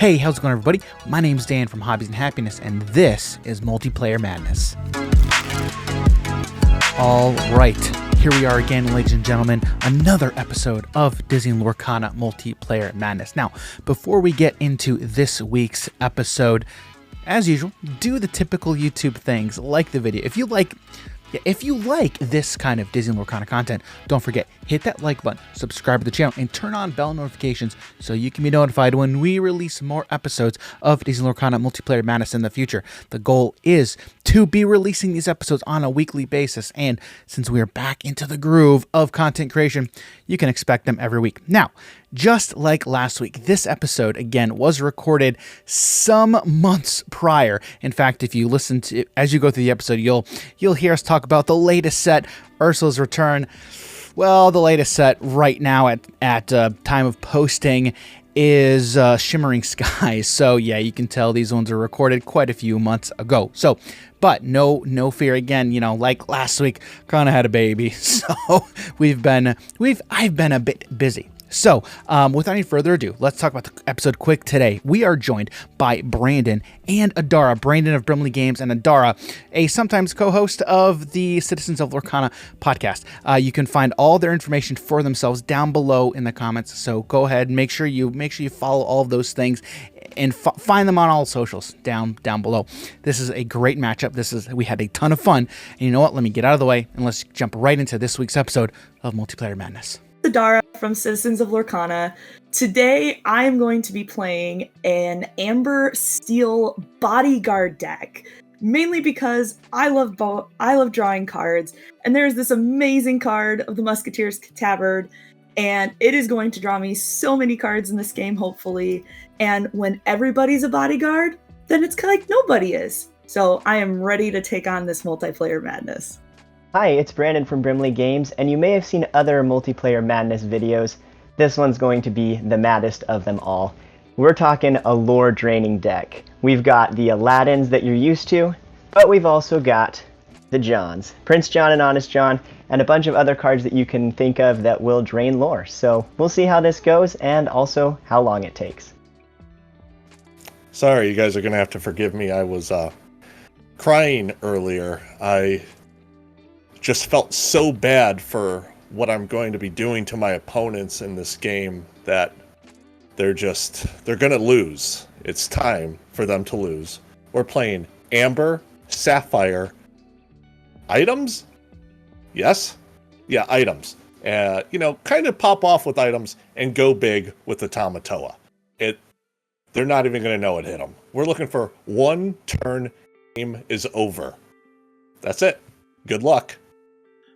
Hey, how's it going, everybody? My name's Dan from Hobbies and Happiness, and this is Multiplayer Madness. All right, here we are again, ladies and gentlemen, another episode of Disney Lorcana Multiplayer Madness. Now, before we get into this week's episode, as usual, do the typical YouTube things, like the video. If you like this kind of Disney Lorcana content, don't forget, hit that like button, subscribe to the channel, and turn on bell notifications so you can be notified when we release more episodes of Disney Lorcana Multiplayer Madness in the future. The goal is to be releasing these episodes on a weekly basis, and since we are back into the groove of content creation, you can expect them every week. Now, just like last week, this episode, again, was recorded some months prior. In fact, if you listen to, as you go through the episode, you'll hear us talk about the latest set, Ursula's Return. Well, the latest set right now at time of posting is Shimmering Skies. So yeah, you can tell these ones are recorded quite a few months ago. So, but no fear again, like last week, kind of had a baby. So I've been a bit busy. So, without any further ado, let's talk about the episode quick today. We are joined by Brandon and Adara. Brandon of Brimley Games and Adara, a sometimes co-host of the Citizens of Lorcana podcast. You can find all their information for themselves down below in the comments. So go ahead and make sure you follow all of those things and find them on all socials down below. This is a great matchup. We had a ton of fun. And you know what? Let me get out of the way and let's jump right into this week's episode of Multiplayer Madness. Adara from Citizens of Lorcana. Today I am going to be playing an Amber Steel Bodyguard deck, mainly because I love drawing cards, and there's this amazing card of the Musketeers Tabard, and it is going to draw me so many cards in this game, hopefully, and when everybody's a bodyguard, then it's kind of like nobody is. So I am ready to take on this multiplayer madness. Hi, it's Brandon from Brimley Games, and you may have seen other Multiplayer Madness videos. This one's going to be the maddest of them all. We're talking a lore-draining deck. We've got the Aladdins that you're used to, but we've also got the Johns. Prince John and Honest John, and a bunch of other cards that you can think of that will drain lore. So we'll see how this goes, and also how long it takes. Sorry, you guys are going to have to forgive me. I was crying earlier. I just felt so bad for what I'm going to be doing to my opponents in this game that they're going to lose. It's time for them to lose. We're playing Amber, Sapphire, items? Yes? Yeah, items. Kind of pop off with items and go big with the Tamatoa. They're not even going to know it hit them. We're looking for one turn, game is over. That's it. Good luck.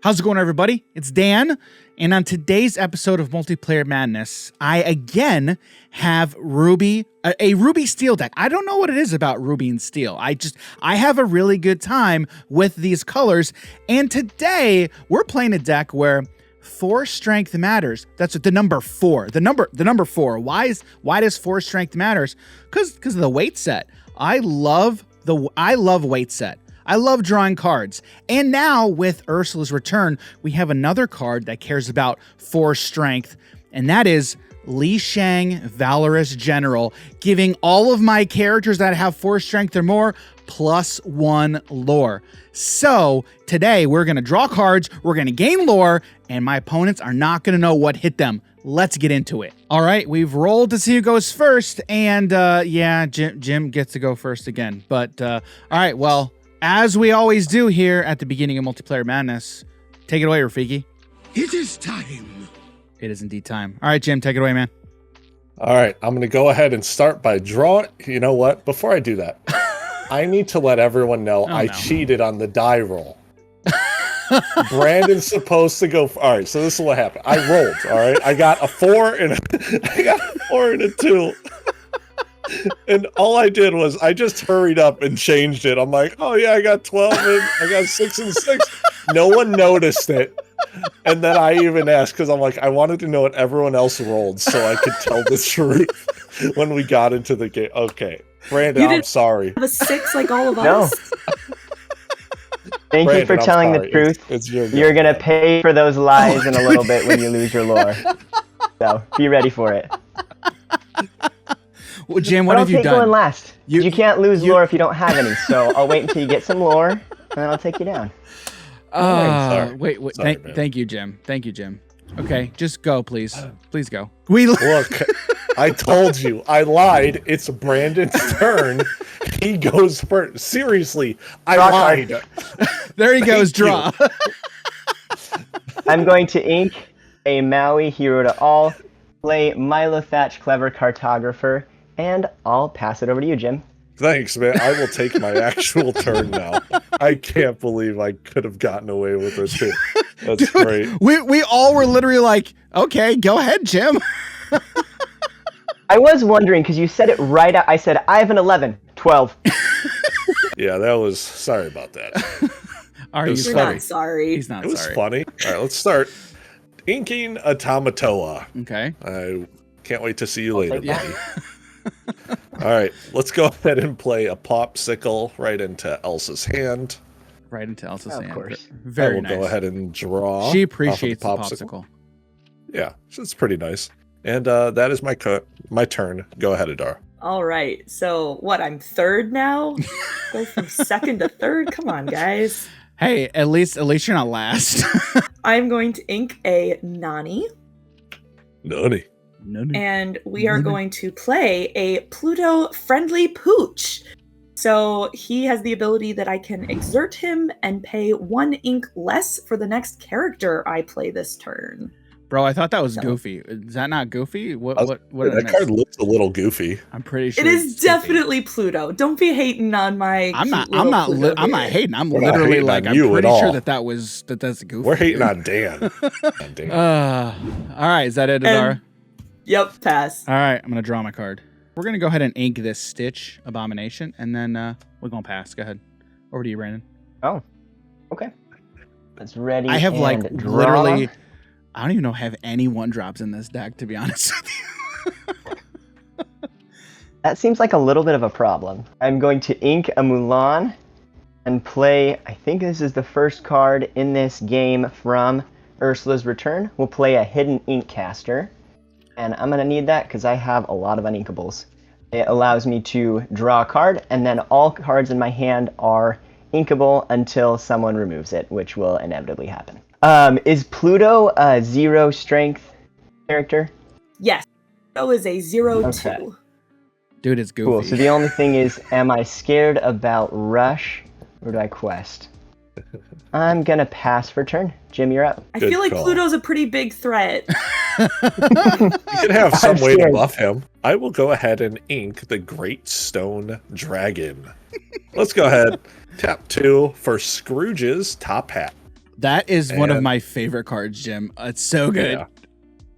How's it going, everybody? It's Dan, and on today's episode of Multiplayer Madness, I again have a Ruby Steel deck. I don't know what it is about Ruby and Steel. I have a really good time with these colors, and today we're playing a deck where 4 strength matters. That's the number 4. The number 4. Why does 4 strength matters? Because of the weight set. I love weight set. I love drawing cards. And now with Ursula's Return, we have another card that cares about 4 strength, and that is Li Shang, Valorous General, giving all of my characters that have 4 strength or more +1 lore. So today we're going to draw cards, we're going to gain lore, and my opponents are not going to know what hit them. Let's get into it. All right, we've rolled to see who goes first, and Jim gets to go first again. But all right, well, as we always do here at the beginning of Multiplayer Madness, take it away, Rafiki. It is time. It is indeed time. All right, Jim, take it away, man. All right, I'm going to go ahead and start by drawing. You know what? Before I do that, I need to let everyone know cheated on the die roll. Brandon's supposed to go. All right, so this is what happened. I rolled. All right, I got a 4 and a 2. And all I did was I just hurried up and changed it. I'm like, oh yeah, I got 12 and I got 6 and 6. No one noticed it. And then I even asked because I'm like, I wanted to know what everyone else rolled so I could tell the truth when we got into the game. Okay, Brandon, I'm sorry. Have a 6 like all of us. Thank you for telling the truth. You're going to pay for those lies in a little bit when you lose your lore. So be ready for it. Well, Jim, what But I'll have you take done? going last. You- You can't lose you- lore if you don't have any, so I'll wait until you get some lore, and then I'll take you down. Sorry. Wait. Sorry, man. Thank you, Jim. Thank you, Jim. Okay, just go, please. Please go. We Look, I told you. I lied. It's Brandon's turn. He goes first. Seriously, I Draw lied. There he goes. Thank Draw. I'm going to ink a Maui hero to all, play Milo Thatch Clever Cartographer, and I'll pass it over to you, Jim. Thanks, man. I will take my actual turn now. I can't believe I could have gotten away with it too. That's great. We all were literally like, okay, go ahead, Jim. I was wondering, because you said it right out. I said, I have an 11, 12. Yeah, that was. Sorry about that. Are It you was You're funny. not sorry. He's not It was sorry. funny. All right, let's start. Inking Automatoa. Okay. I can't wait to see you later, take that. buddy. All right, let's go ahead and play a popsicle right into Elsa's hand. Right into Elsa's Of hand. course. Very I will nice. go ahead and draw. She off of appreciates the popsicle. Yeah, so it's pretty nice. And that is my turn. Go ahead, Adara. All right. So what? I'm third now. Go from second to third. Come on, guys. Hey, at least you're not last. I'm going to ink a Nani, Nani. No. and we are Mhm. going to play a Pluto-friendly pooch. So he has the ability that I can exert him and pay 1 ink less for the next character I play this turn. Bro, I thought that was No. Goofy. Is that not Goofy? What did I That miss? card looks a little goofy. I'm pretty sure It is it's Goofy. definitely Pluto. Don't be hating on my. I'm not. cute I'm little not. Pluto I'm not here. hating. I'm We're not literally hating like. on I'm you at pretty sure all. that's Goofy. We're hating on Dan. On Dan. All right. Is that it, Adara? And- Yep, pass. All right. I'm gonna draw my card. We're gonna go ahead and ink this Stitch Abomination, and then we're gonna pass. Go ahead. Over to you, Brandon. Oh, okay. It's ready. I have like and draw. literally. I don't even know if I have any 1-drops in this deck, to be honest with you. That seems like a little bit of a problem. I'm going to ink a Mulan and play, I think this is the first card in this game from Ursula's Return. We'll play a Hidden Ink Caster. And I'm going to need that because I have a lot of uninkables. It allows me to draw a card, and then all cards in my hand are inkable until someone removes it, which will inevitably happen. Is Pluto a 0 strength character? Yes. Pluto is a 0-2. Okay. Dude, it's Goofy. Cool. So the only thing is, am I scared about Rush, or do I quest? I'm gonna pass for turn. Jim, you're up. I Good feel like call. Pluto's a pretty big threat. You can have some I'm way to scared. buff him. I will go ahead and ink the Great Stone Dragon. Let's go ahead. Tap 2 for Scrooge's top hat. That is one of And- my favorite cards, Jim. It's so good. Yeah.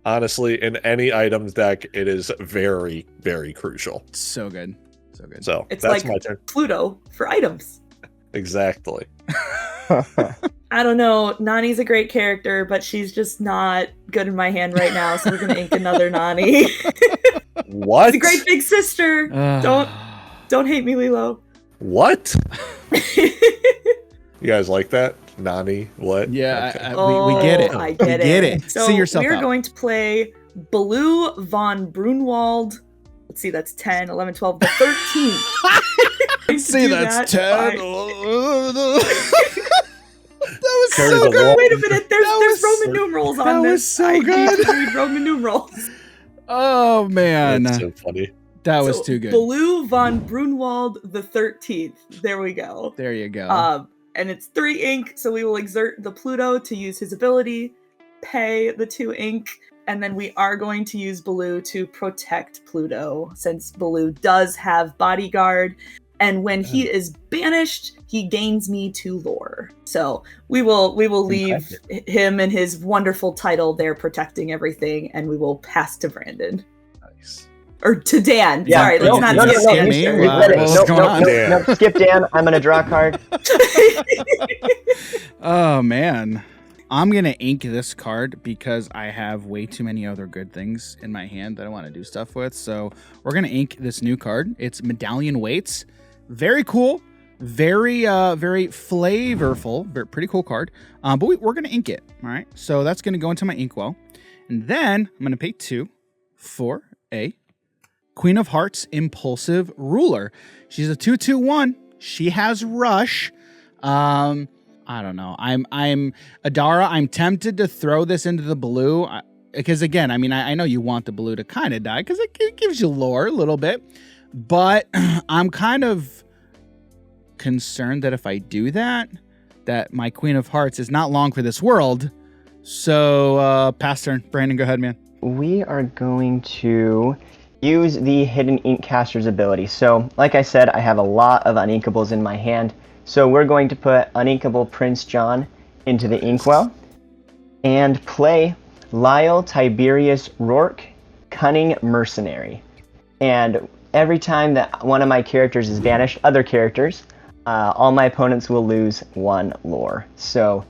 Honestly, in any items deck, it is very, very crucial. It's so good. So good. So It's that's like- my turn. Pluto for items. Exactly. I don't know. Nani's a great character, but she's just not good in my hand right now, so we're gonna ink another Nani. What? It's a great big sister. Don't hate me, Lilo. What? You guys like that? Nani? What? Yeah, Okay. we get it. I We get get it. it. So See yourself we're out. going to play Baloo von Brunwald. Let's see, that's 10, 11, 12, the 13th. See, that's 10. Fine. That was Carry so the good. wall. Wait a minute, there's was Roman so- numerals that on was this. so I need good. to read Roman numerals. Oh man, That's so funny. that was So, too good. Baloo von Brunwald the 13th. There we go. There you go. And it's 3 ink, so we will exert the Pluto to use his ability, pay the 2 ink, and then we are going to use Baloo to protect Pluto, since Baloo does have bodyguard, and when he is banished, he gains me 2 lore. So we will leave him and his wonderful title there protecting everything, and we will pass to Brandon. Nice. Or to Dan. Yeah, Sorry, no, let's not no, skip no, Dan. me? you Wow, let it. what's Nope, going on? nope, skip Dan. I'm gonna draw a card. Oh man, I'm gonna ink this card because I have way too many other good things in my hand that I want to do stuff with. So we're gonna ink this new card. It's Medallion Weights. Very cool. Very flavorful. Pretty cool card. But we're gonna ink it. All right. So that's gonna go into my inkwell, and then I'm gonna pay 2 for a Queen of Hearts, Impulsive Ruler. She's a 2/2/1. She has Rush. I don't know. I'm Adara. I'm tempted to throw this into the blue because again, I mean, I know you want the blue to kind of die because it gives you lore a little bit, but I'm kind of concerned that if I do that my Queen of Hearts is not long for this world. So pass turn. Brandon, go ahead, man. We are going to use the Hidden Ink Caster's ability. So, like I said, I have a lot of Uninkables in my hand. So we're going to put Uninkable Prince John into the Inkwell and play Lyle Tiberius Rourke, Cunning Mercenary. And every time that one of my characters is banished, other characters, all my opponents will lose 1 lore. So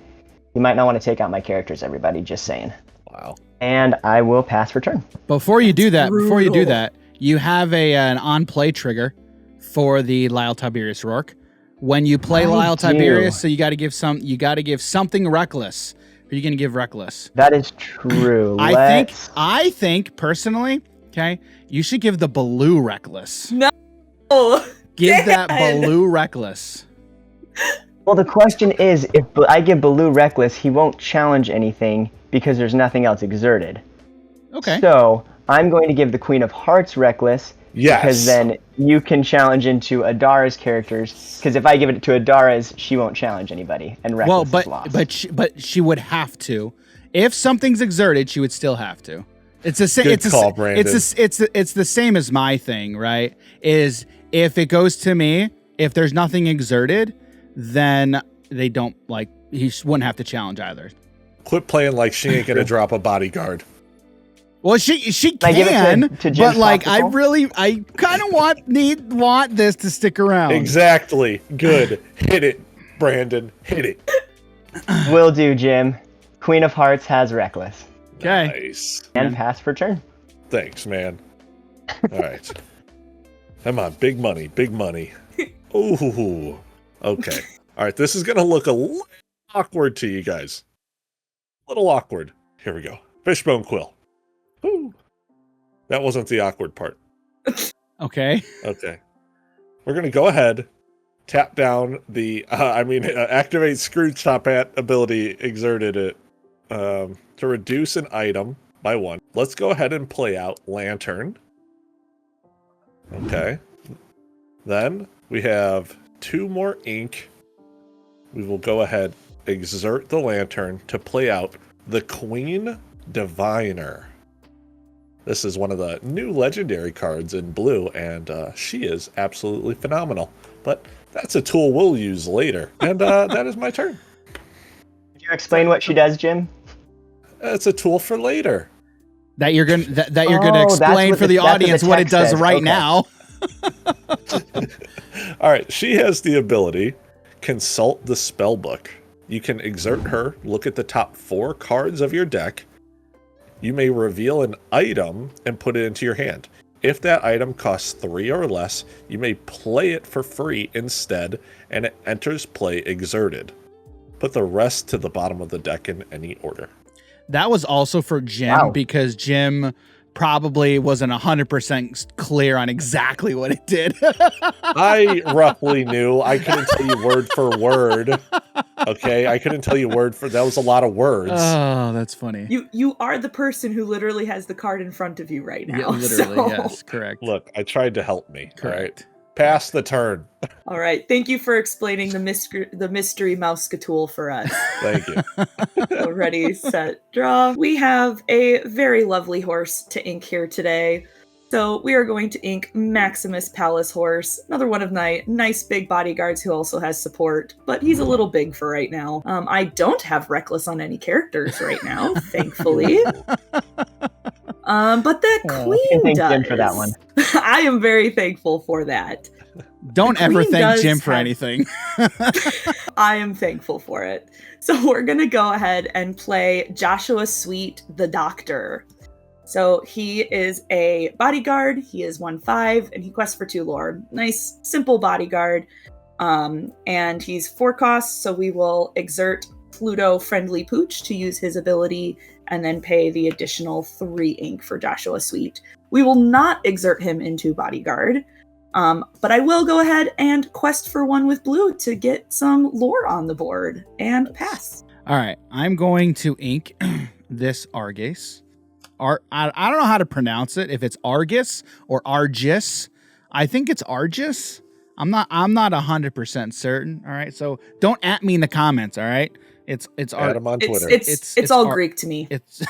you might not want to take out my characters, everybody, just saying. Wow. And I will pass for turn. Before you do that, you have an on-play trigger for the Lyle Tiberius Rourke. When you play Lyle Tiberius, so you got to give something reckless. Are you going to give reckless? That is true. I think personally, okay, you should give the blue reckless. No. Give that blue reckless. Well, the question is, if I give Baloo reckless, he won't challenge anything because there's nothing else exerted. Okay. So I'm going to give the Queen of Hearts reckless. Yes. Because then you can challenge into Adara's characters. Because if I give it to Adara's, she won't challenge anybody, and reckless is lost. But she would have to. If something's exerted, she would still have to. It's the same. Brandon. It's the same as my thing, right? Is if it goes to me, if there's nothing exerted, then they don't he wouldn't have to challenge either. Quit playing like she ain't gonna drop a bodyguard. Well, she can, to but I kind of want this to stick around. Exactly. Good. Hit it, Brandon. Hit it. Will do, Jim. Queen of Hearts has reckless. Okay. Nice. And pass for turn. Thanks, man. All right. Come on, big money, big money. Ooh. Okay. All right, this is gonna look a little awkward to you guys. A little awkward. Here we go. Fishbone Quill. Ooh. That wasn't the awkward part. Okay. Okay. We're going to go ahead, tap down the, activate Scrooge Top Hat ability exerted it to reduce an item by 1. Let's go ahead and play out Lantern. Okay. Then we have 2 more ink. We will go ahead, exert the Lantern to play out the Queen Diviner. This is one of the new legendary cards in blue, and she is absolutely phenomenal. But that's a tool we'll use later. And that is my turn. Could you explain what she does, Jim? It's a tool for later. That you're gonna explain for the audience what it does right now. All right, she has the ability, consult the spell book. You can exert her, look at the top 4 cards of your deck. You may reveal an item and put it into your hand. If that item costs 3 or less, you may play it for free instead, and it enters play exerted. Put the rest to the bottom of the deck in any order. That was also for Jim because Jim probably wasn't 100% clear on exactly what it did. I roughly knew. I couldn't tell you word for word. Okay, I couldn't tell you word for that was a lot of words. Oh, that's funny. You are the person who literally has the card in front of you right now. Yeah, literally, yes, correct. Look, I tried to help me. Correct. All right. Pass the turn. All right. Thank you for explaining the mystery Mousecatool for us. Thank you. Ready, set, draw. We have a very lovely horse to ink here today. So we are going to ink Maximus Palace Horse, another one of my nice big bodyguards who also has support, but he's a little big for right now. I don't have Reckless on any characters right now, thankfully. But the Queen does. Jim for that one. I am very thankful for that. Don't ever thank Jim for anything. I am thankful for it. So we're going to go ahead and play Joshua Sweet, the Doctor. So he is a bodyguard. He is 1/5, and he quests for 2 lore. Nice, simple bodyguard. And he's 4 costs, so we will exert Pluto Friendly Pooch to use his ability, and then pay the additional 3 ink for Joshua Sweet. We will not exert him into bodyguard, but I will go ahead and quest for one with blue to get some lore on the board and pass. All right, I'm going to ink this Argus. I don't know how to pronounce it, if it's Argus or Argis. I think it's Argis. I'm not 100% certain. All right, so don't at me in the comments. All right, it's Add him on Twitter. It's all Greek to me. It's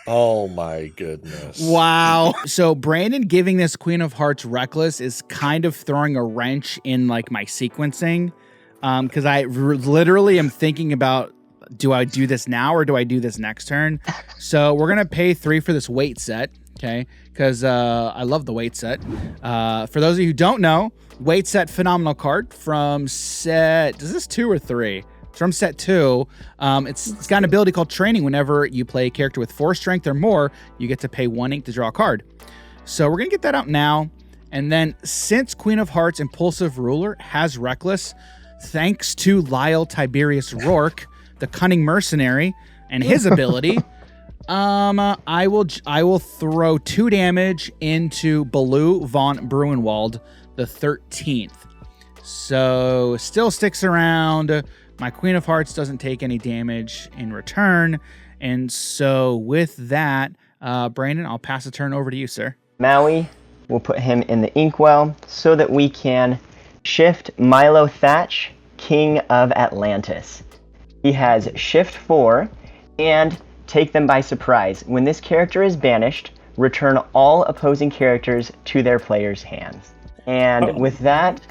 Oh my goodness! wow. So Brandon giving this Queen of Hearts Reckless is kind of throwing a wrench in like my sequencing, because I literally am thinking about, do I do this now or do I do this next turn? So we're gonna pay 3 for this weight set, okay? Because I love the weight set. For those of you who don't know, weight set phenomenal card from set. Is this 2 or 3? It's from set 2. It's got an ability called Training. Whenever you play a character with 4 strength or more, you get to pay 1 ink to draw a card. So we're gonna get that out now. And then since Queen of Hearts Impulsive Ruler has Reckless, thanks to Lyle Tiberius Rourke, the cunning mercenary, and his ability, I will throw 2 damage into Baloo von Bruenwald, the 13th. So still sticks around. My Queen of Hearts doesn't take any damage in return. And so with that, Brandon, I'll pass the turn over to you, sir. Maui, we'll put him in the inkwell so that we can shift Milo Thatch, King of Atlantis. He has shift 4 and take them by surprise. When this character is banished, return all opposing characters to their player's hands. And with that,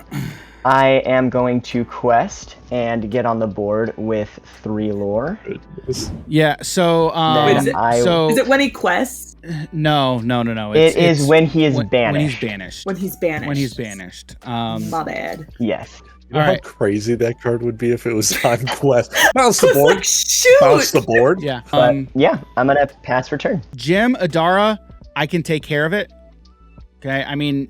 I am going to quest and get on the board with 3 lore. Yeah, so Is it when he quests? No. It is when he is banished. When he's banished. My bad. Yes. You know how crazy that card would be if it was on quest. Bounce the board. Like, shoot! Bounce the board. Yeah. But yeah, I'm going to pass for turn. Jim, Adara, I can take care of it. Okay, I mean,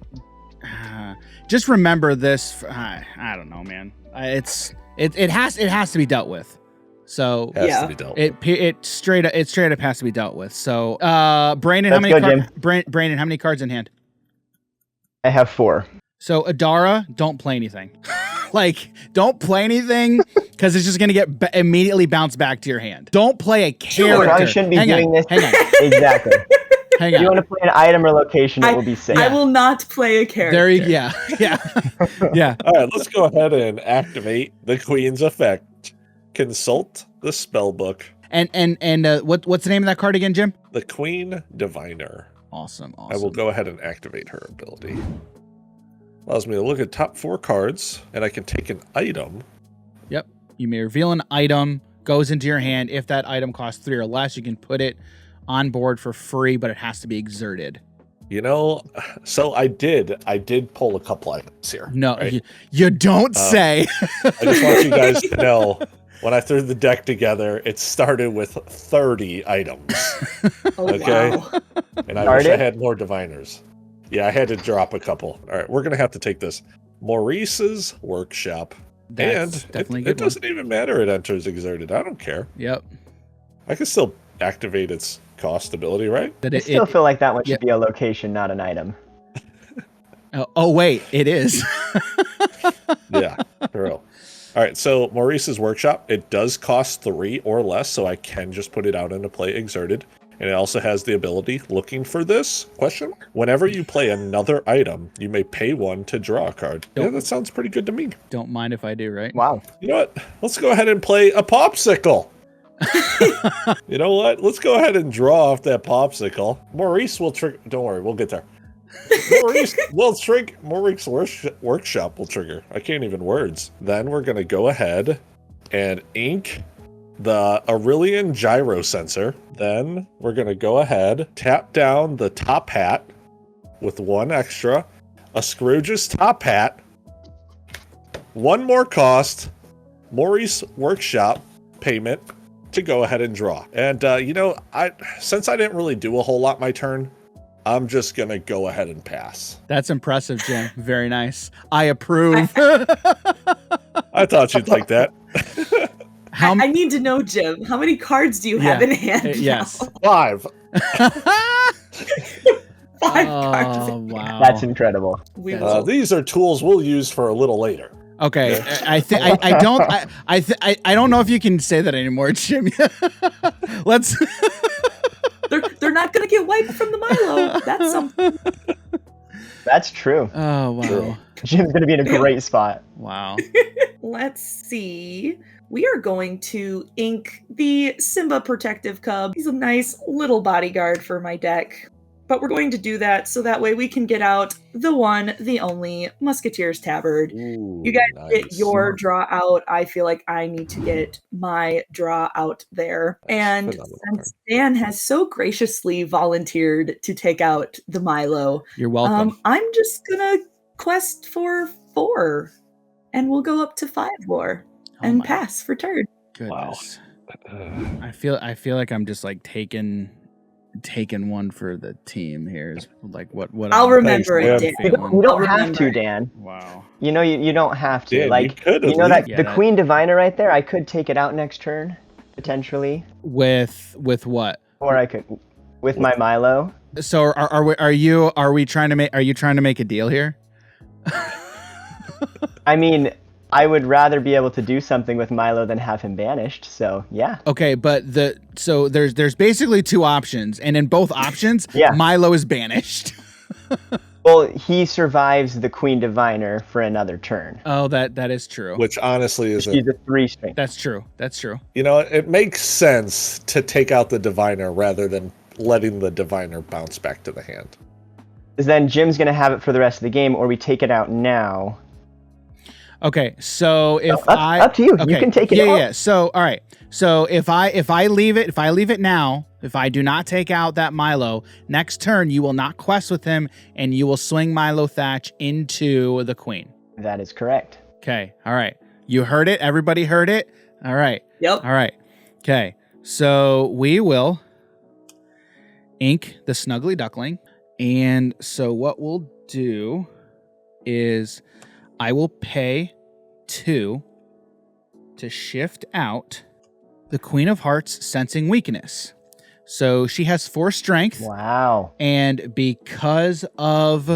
just remember this. I don't know, man. It has to be dealt with. So Has to be dealt with. it straight up has to be dealt with. So Brandon, Brandon, how many cards in hand? I have 4. So Adara, don't play anything. Don't play anything, because it's just gonna get immediately bounced back to your hand. Don't play a character. You probably shouldn't be doing this. Hang on. Exactly. Hang If on. you want to play an item or location, it will be safe. I will not play a character. There you yeah. All right, let's go ahead and activate the Queen's effect. Consult the spell book. And what's the name of that card again, Jim? The Queen Diviner. Awesome. I will go ahead and activate her ability. Allows me to look at top 4 cards, and I can take an item. Yep. You may reveal an item, goes into your hand. If that item costs 3 or less, you can put it on board for free, but it has to be exerted. You know, so I did pull a couple items here. No, right? you don't say. I just want you guys to know, when I threw the deck together, it started with 30 items. Okay? Wow. And I wish I had more diviners. Yeah, I had to drop a couple. All right, we're going to have to take this. Maurice's Workshop. That's and definitely a it good doesn't even matter it enters exerted. I don't care. Yep. I can still activate its cost ability, right? That I still feel like that one should be a location, not an item. Oh wait, it is. Yeah, for real. All right, so Maurice's Workshop, it does cost 3 or less, so I can just put it out into play exerted. And it also has the ability, looking for this, question mark. Whenever you play another item, you may pay 1 to draw a card. Yeah, that sounds pretty good to me. Don't mind if I do, right? Wow. You know what? Let's go ahead and play a popsicle. You know what? Let's go ahead and draw off that popsicle. Maurice will trigger. Don't worry, we'll get there. Maurice will trigger. Maurice's Workshop will trigger. I can't even words. Then we're going to go ahead and ink the Aurelian gyro sensor. Then we're going to go ahead, tap down the top hat with 1 extra, a Scrooge's top hat, 1 more cost, Maurice Workshop payment to go ahead and draw. And you know, since I didn't really do a whole lot my turn, I'm just going to go ahead and pass. That's impressive, Jim. Very nice. I approve. I thought you'd like that. I need to know, Jim, how many cards do you have in hand? Yes. Now? 5. 5 cards. Oh, wow. That's incredible. We That's- will. These are tools we'll use for a little later. Okay, I don't know if you can say that anymore, Jim. Let's. They're not gonna get wiped from the Milo. That's something. That's true. Oh wow, True. Jim's gonna be in a great spot. wow. Let's see. We are going to ink the Simba Protective Cub. He's a nice little bodyguard for my deck. But we're going to do that so that way we can get out the one, the only Musketeer's Tabard. Ooh, You guys get nice. your draw out. I feel like I need to get my draw out there. That's And phenomenal since Dan has so graciously volunteered to take out the Milo, You're welcome. I'm just gonna quest for 4, and we'll go up to 5 lore Oh and my pass for turn. goodness. I feel like I'm just like taking one for the team here. Is like what I'll I'm remember it, Thanks, Dan. feeling. You I'll don't have remember to, it. Dan. Wow. You know, you don't have to. Dan, you like, could at know that least. Yeah, the that- Queen Diviner right there, I could take it out next turn, potentially. With what? Or I could, with my Milo. So are you trying to make a deal here? I mean, I would rather be able to do something with Milo than have him banished, so yeah. Okay, but there's basically 2 options, and in both options, Yeah. Milo is banished. Well, he survives the Queen Diviner for another turn. Oh, that is true. Which honestly is She's a 3-string. That's true. That's true. You know, it makes sense to take out the diviner rather than letting the diviner bounce back to the hand. Then Jim's going to have it for the rest of the game, or we take it out now. Okay, so if Up to you. You can take it out. Yeah. So all right. So if I leave it now, if I do not take out that Milo, next turn you will not quest with him, and you will swing Milo Thatch into the Queen. That is correct. Okay. All right. You heard it. Everybody heard it. All right. Yep. All right. Okay. So we will ink the Snuggly Duckling. And so what we'll do is I will pay 2 to shift out the Queen of Hearts Sensing Weakness. So she has 4 strength. Wow. And because of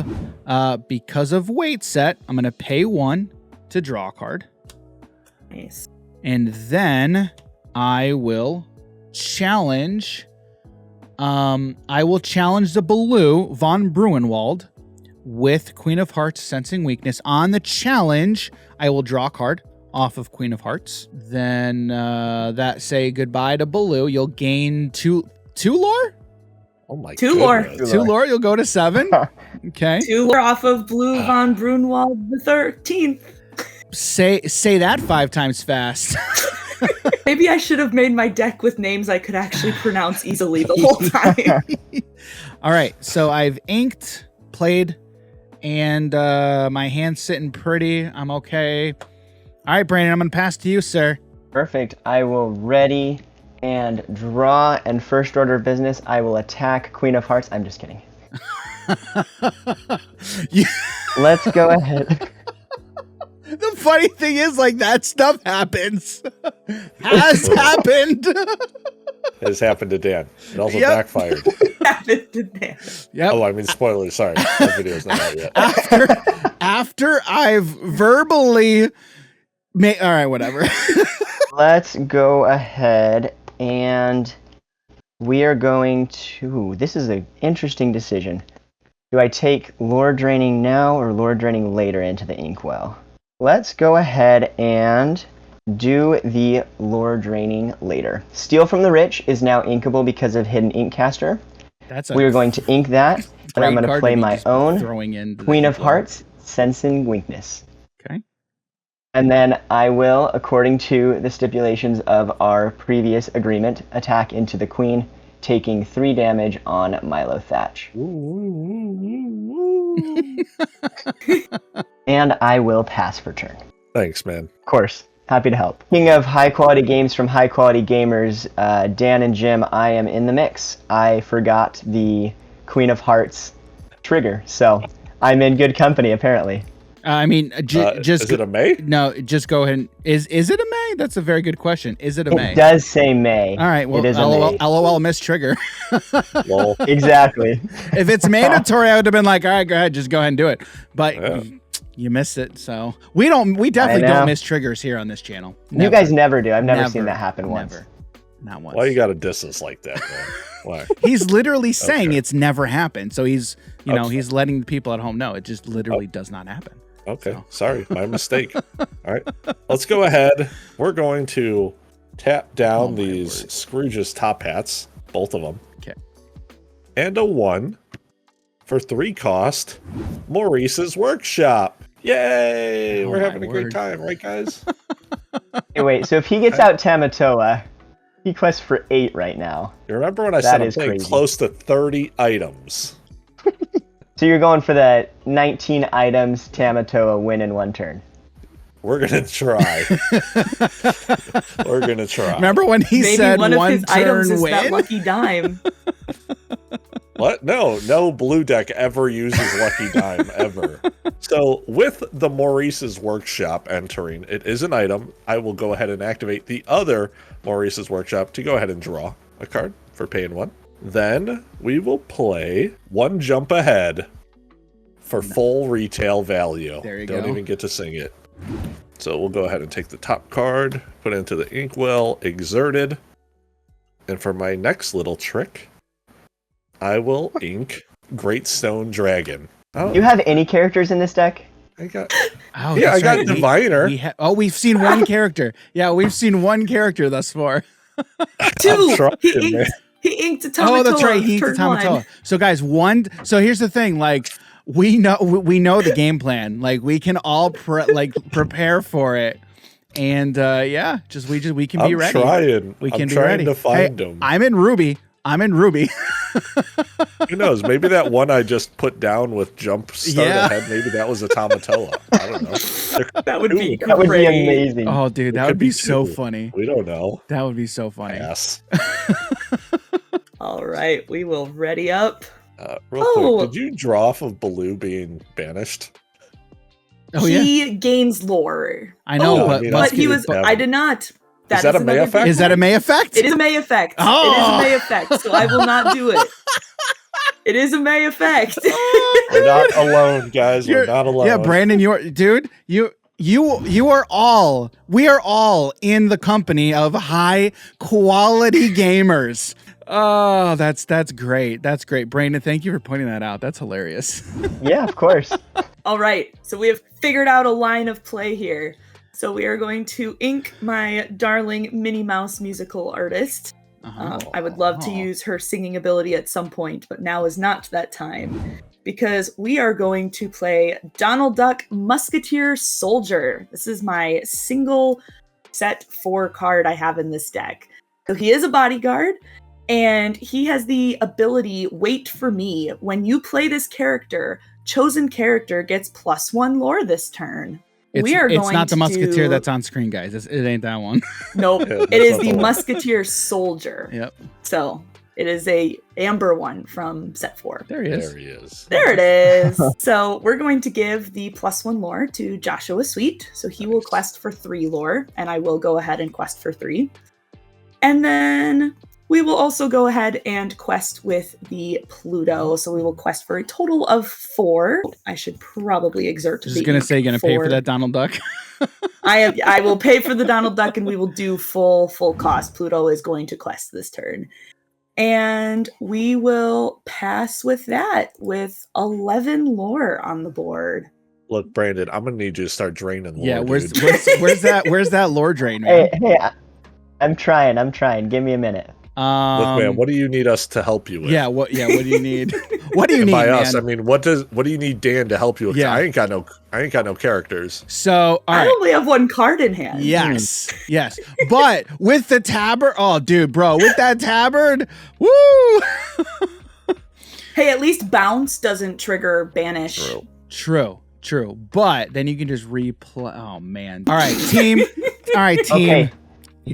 weight set, I'm going to pay 1 to draw a card. Nice. And then I will challenge the Baloo von Bruenwald with Queen of Hearts Sensing Weakness. On the challenge, I will draw a card off of Queen of Hearts. Then that say goodbye to Baloo. You'll gain 2 lore? Oh my 2 lore. goodness. 2 lore, you'll go to 7. Okay. 2 lore off of Blue von Brunwald the 13th. Say that 5 times fast. Maybe I should have made my deck with names I could actually pronounce easily the whole time. All right, so I've inked, played, and my hand's sitting pretty. I'm okay. All right, Brandon, I'm going to pass to you, sir. Perfect. I will ready and draw, and first order of business, I will attack Queen of Hearts. I'm just kidding. You- Let's go ahead. The funny thing is, like, that stuff happens. Has happened. It has happened to Dan. It also Yep. backfired. Happened to that. Yep. Oh, I mean, spoilers. Sorry. That video's not out yet. After I've verbally made... All right, whatever. Let's go ahead and we are going to... This is an interesting decision. Do I take Lore Draining now or Lore Draining later into the Inkwell? Let's go ahead and do the Lore Draining later. Steal from the Rich is now inkable because of Hidden Inkcaster. That's We are going to ink that, and I'm going to play my own throwing in Queen of Hearts, Sensing Weakness. Okay. And then I will, according to the stipulations of our previous agreement, attack into the Queen, taking 3 damage on Milo Thatch. And I will pass for turn. Thanks, man. Of course, happy to help. King of high quality games from high quality gamers, Dan and Jim, I am in the mix. I forgot the Queen of Hearts trigger, so I'm in good company apparently. I mean, just is it a May? No, just go ahead. Is it a May? That's a very good question. Is it a May? It does say May. All right. Well, it is LOL miss trigger. Lol. Exactly. If it's mandatory, I would have been like, all right, go ahead, just go ahead and do it. But you missed it, so we definitely don't miss triggers here on this channel. Never. You guys never do. I've never seen that happen once. Never. Not once. Why you gotta diss us like that, man? Why? He's literally saying it's never happened. So he's, he's letting the people at home know it just literally does not happen. Okay, So. sorry, my mistake. All right, let's go ahead. We're going to tap down these Scrooge's top hats, both of them. Okay. And a 1 for 3 cost. Maurice's Workshop. Yay! Oh, We're having a my great word. time, right, guys? Hey, wait, so if he gets out Tamatoa, he quests for 8 right now. You remember when I said I'm is playing crazy. close to 30 items? So you're going for the 19 items Tamatoa win in 1 turn. We're gonna try. We're gonna try. Remember when he Maybe said one of his items turn is that win? lucky dime. What? No blue deck ever uses Lucky Dime, ever. So with the Maurice's Workshop entering, it is an item. I will go ahead and activate the other Maurice's Workshop to go ahead and draw a card for paying 1. Then we will play 1 jump ahead for full retail value. There you Don't go. even get to sing it. So we'll go ahead and take the top card, put it into the inkwell, exerted. And for my next little trick, I will ink Great Stone Dragon. Do you have any characters in this deck? I got Oh, Yeah, that's I got right. Diviner. We've seen one character. Yeah, we've seen one character thus far. 2. trying, He man. inked a Tamatoa. Oh, that's right. He turn Tamatoa. 1. So guys, so here's the thing. Like we know the game plan. Like we can all prepare for it. And we can be I'm ready. trying. We I'm can be trying ready. to find them. I'm in Ruby. Who knows? Maybe that one I just put down with jump start Yeah. ahead. Maybe that was a Tamatoa. I don't know. That would be That would be great. amazing. Oh, dude, that could would be be so 2. funny. We don't know. That would be so funny. Yes. All right, we will ready up. Real Oh. quick, did you draw off of Baloo being banished? Oh yeah, He gains lore. I know, Oh, but, I mean, But he was. but- I did not. Is that a May another effect? good is that a point. May effect? It is a May effect. Oh. It is a May effect, so I will not do it. It is a May effect. We're not alone, guys. We're not alone. Yeah, Brandon, we are all in the company of high quality gamers. Oh, that's great. That's great. Brandon, thank you for pointing that out. That's hilarious. Yeah, of course. All right, so we have figured out a line of play here. So we are going to ink my darling Minnie Mouse musical artist. I would love to use her singing ability at some point, but now is not that time. Because we are going to play Donald Duck Musketeer Soldier. This is my single set 4 card I have in this deck. So he is a bodyguard, and he has the ability Wait for Me. When you play this character, chosen character gets +1 lore this turn. It's not the Musketeer that's on screen, guys. It ain't that one. Nope. Yeah, It that's is not the the one. Musketeer Soldier. Yep. So it is a amber one from set 4. There he is. There he is. There it is. So we're going to give the +1 lore to Joshua Sweet. So he will quest for 3 lore, and I will go ahead and quest for 3. And then we will also go ahead and quest with the Pluto. So we will quest for a total of 4. I should probably exert to Just gonna say, you're gonna pay for that Donald Duck. I will pay for the Donald Duck, and we will do full cost. Pluto is going to quest this turn. And we will pass with that with 11 lore on the board. Look, Brandon, I'm gonna need you to start draining lore. Yeah, where's dude. where's that lore drain, man? Hey, I'm trying. Give me a minute. Look, man, what do you need us to help you with? What do you need? What do you And need, by man? us, I mean what do you need Dan to help you with? Yeah. I ain't got no characters. So, all I right. only have 1 card in hand. Yes. But with the tabard, oh, dude, bro, with that tabard, woo! Hey, at least bounce doesn't trigger banish. True. True. But then you can just replay. Oh man. All right, team. Okay,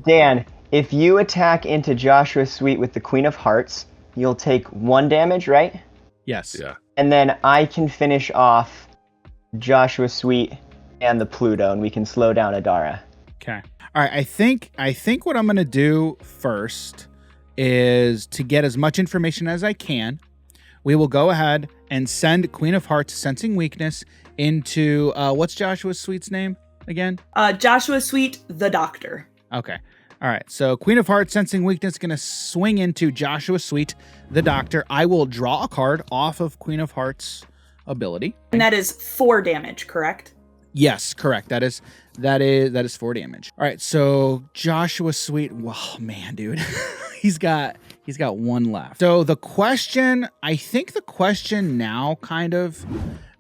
Dan, if you attack into Joshua Sweet with the Queen of Hearts, you'll take 1 damage, right? Yes. Yeah. And then I can finish off Joshua Sweet, and the Pluto, and we can slow down Adara. Okay. All right. I think what I'm gonna do first is to get as much information as I can. We will go ahead and send Queen of Hearts Sensing Weakness into what's Joshua Sweet's name again? Joshua Sweet, the Doctor. Okay. All right. So Queen of Hearts Sensing Weakness going to swing into Joshua Sweet, the Doctor. I will draw a card off of Queen of Hearts ability. And that is 4 damage, correct? Yes, correct. That is 4 damage. All right. So Joshua Sweet. Well, man, dude, he's got 1 left. So I think the question now kind of,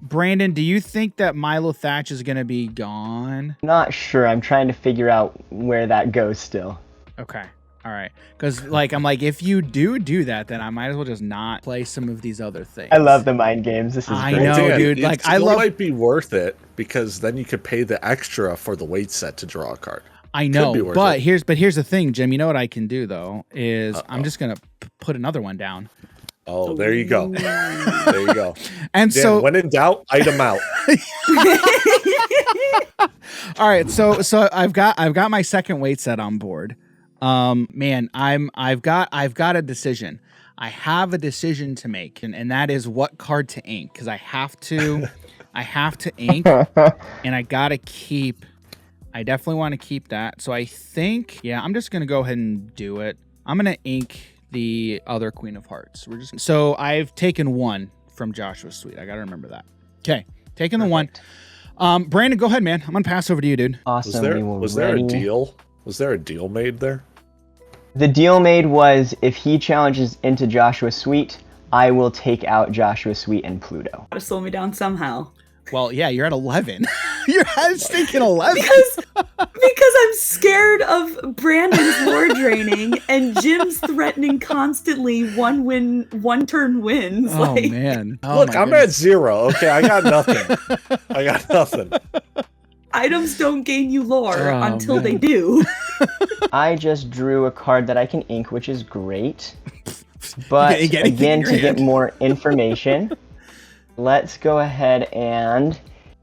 Brandon, do you think that Milo Thatch is going to be gone? Not sure. I'm trying to figure out where that goes still. Okay. All right. Because, I'm like, if you do that, then I might as well just not play some of these other things. I love the mind games. This is I great. know, Dan, dude. It might be worth it because then you could pay the extra for the weight set to draw a card. I know, but here's the thing, Jim. You know what I can do though is I'm just gonna put another one down. Oh, there you go. There you go. And Dan, so, when in doubt, item out. all right. So I've got my second weight set on board. Man, I've got a decision. I have a decision to make, and that is what card to ink because I have to ink, and I gotta keep. I definitely want to keep that. So I think, I'm just gonna go ahead and do it. I'm gonna ink the other Queen of Hearts. So I've taken 1 from Joshua Sweet. I gotta remember that. Okay, taking the 1. Brandon, go ahead, man. I'm gonna pass over to you, dude. Awesome. Was there a deal? Was there a deal made there? The deal made was if he challenges into Joshua Sweet, I will take out Joshua Sweet and Pluto. Gotta slow me down somehow. Well, yeah, you're at 11. Your head's thinking 11. Because I'm scared of Brandon's lore draining and Jim's threatening constantly 1 turn wins. Oh, man. Oh, Look, I'm at 0. Okay, I got nothing. Items don't gain you lore until man. they do. I just drew a card that I can ink, which is great. But again, to get more information, let's go ahead and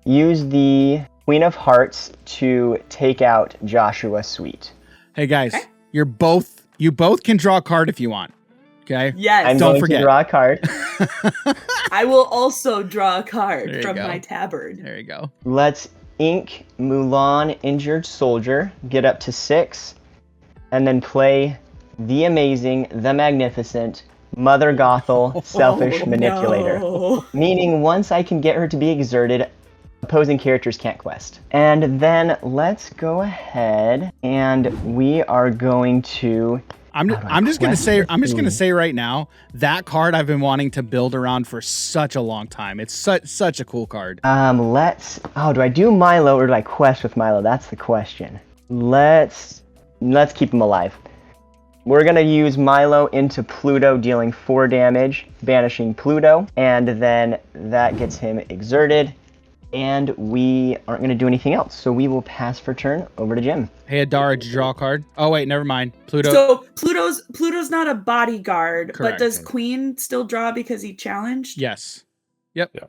use the Queen of Hearts to take out Joshua Sweet. Hey guys, you both can draw a card if you want. Okay? Yes. I'm Don't going forget. to draw a card. I will also draw a card from go. my tabard. There you go. Let's ink Mulan Injured Soldier, get up to 6, and then play the amazing, the magnificent Mother Gothel Selfish Manipulator. No. Meaning once I can get her to be exerted, opposing characters can't quest. And then let's go ahead and we are going to... I'm just gonna say right now, that card I've been wanting to build around for such a long time. It's such a cool card. do I do Milo or do I quest with Milo? That's the question. Let's keep him alive. We're gonna use Milo into Pluto, dealing 4 damage, banishing Pluto, and then that gets him exerted, and we aren't gonna do anything else. So we will pass for turn over to Jim. Hey Adara, did you draw a card? Oh wait, never mind. Pluto. So Pluto's not a bodyguard, Correct. but does Queen still draw because he challenged? Yes. Yep. Yeah.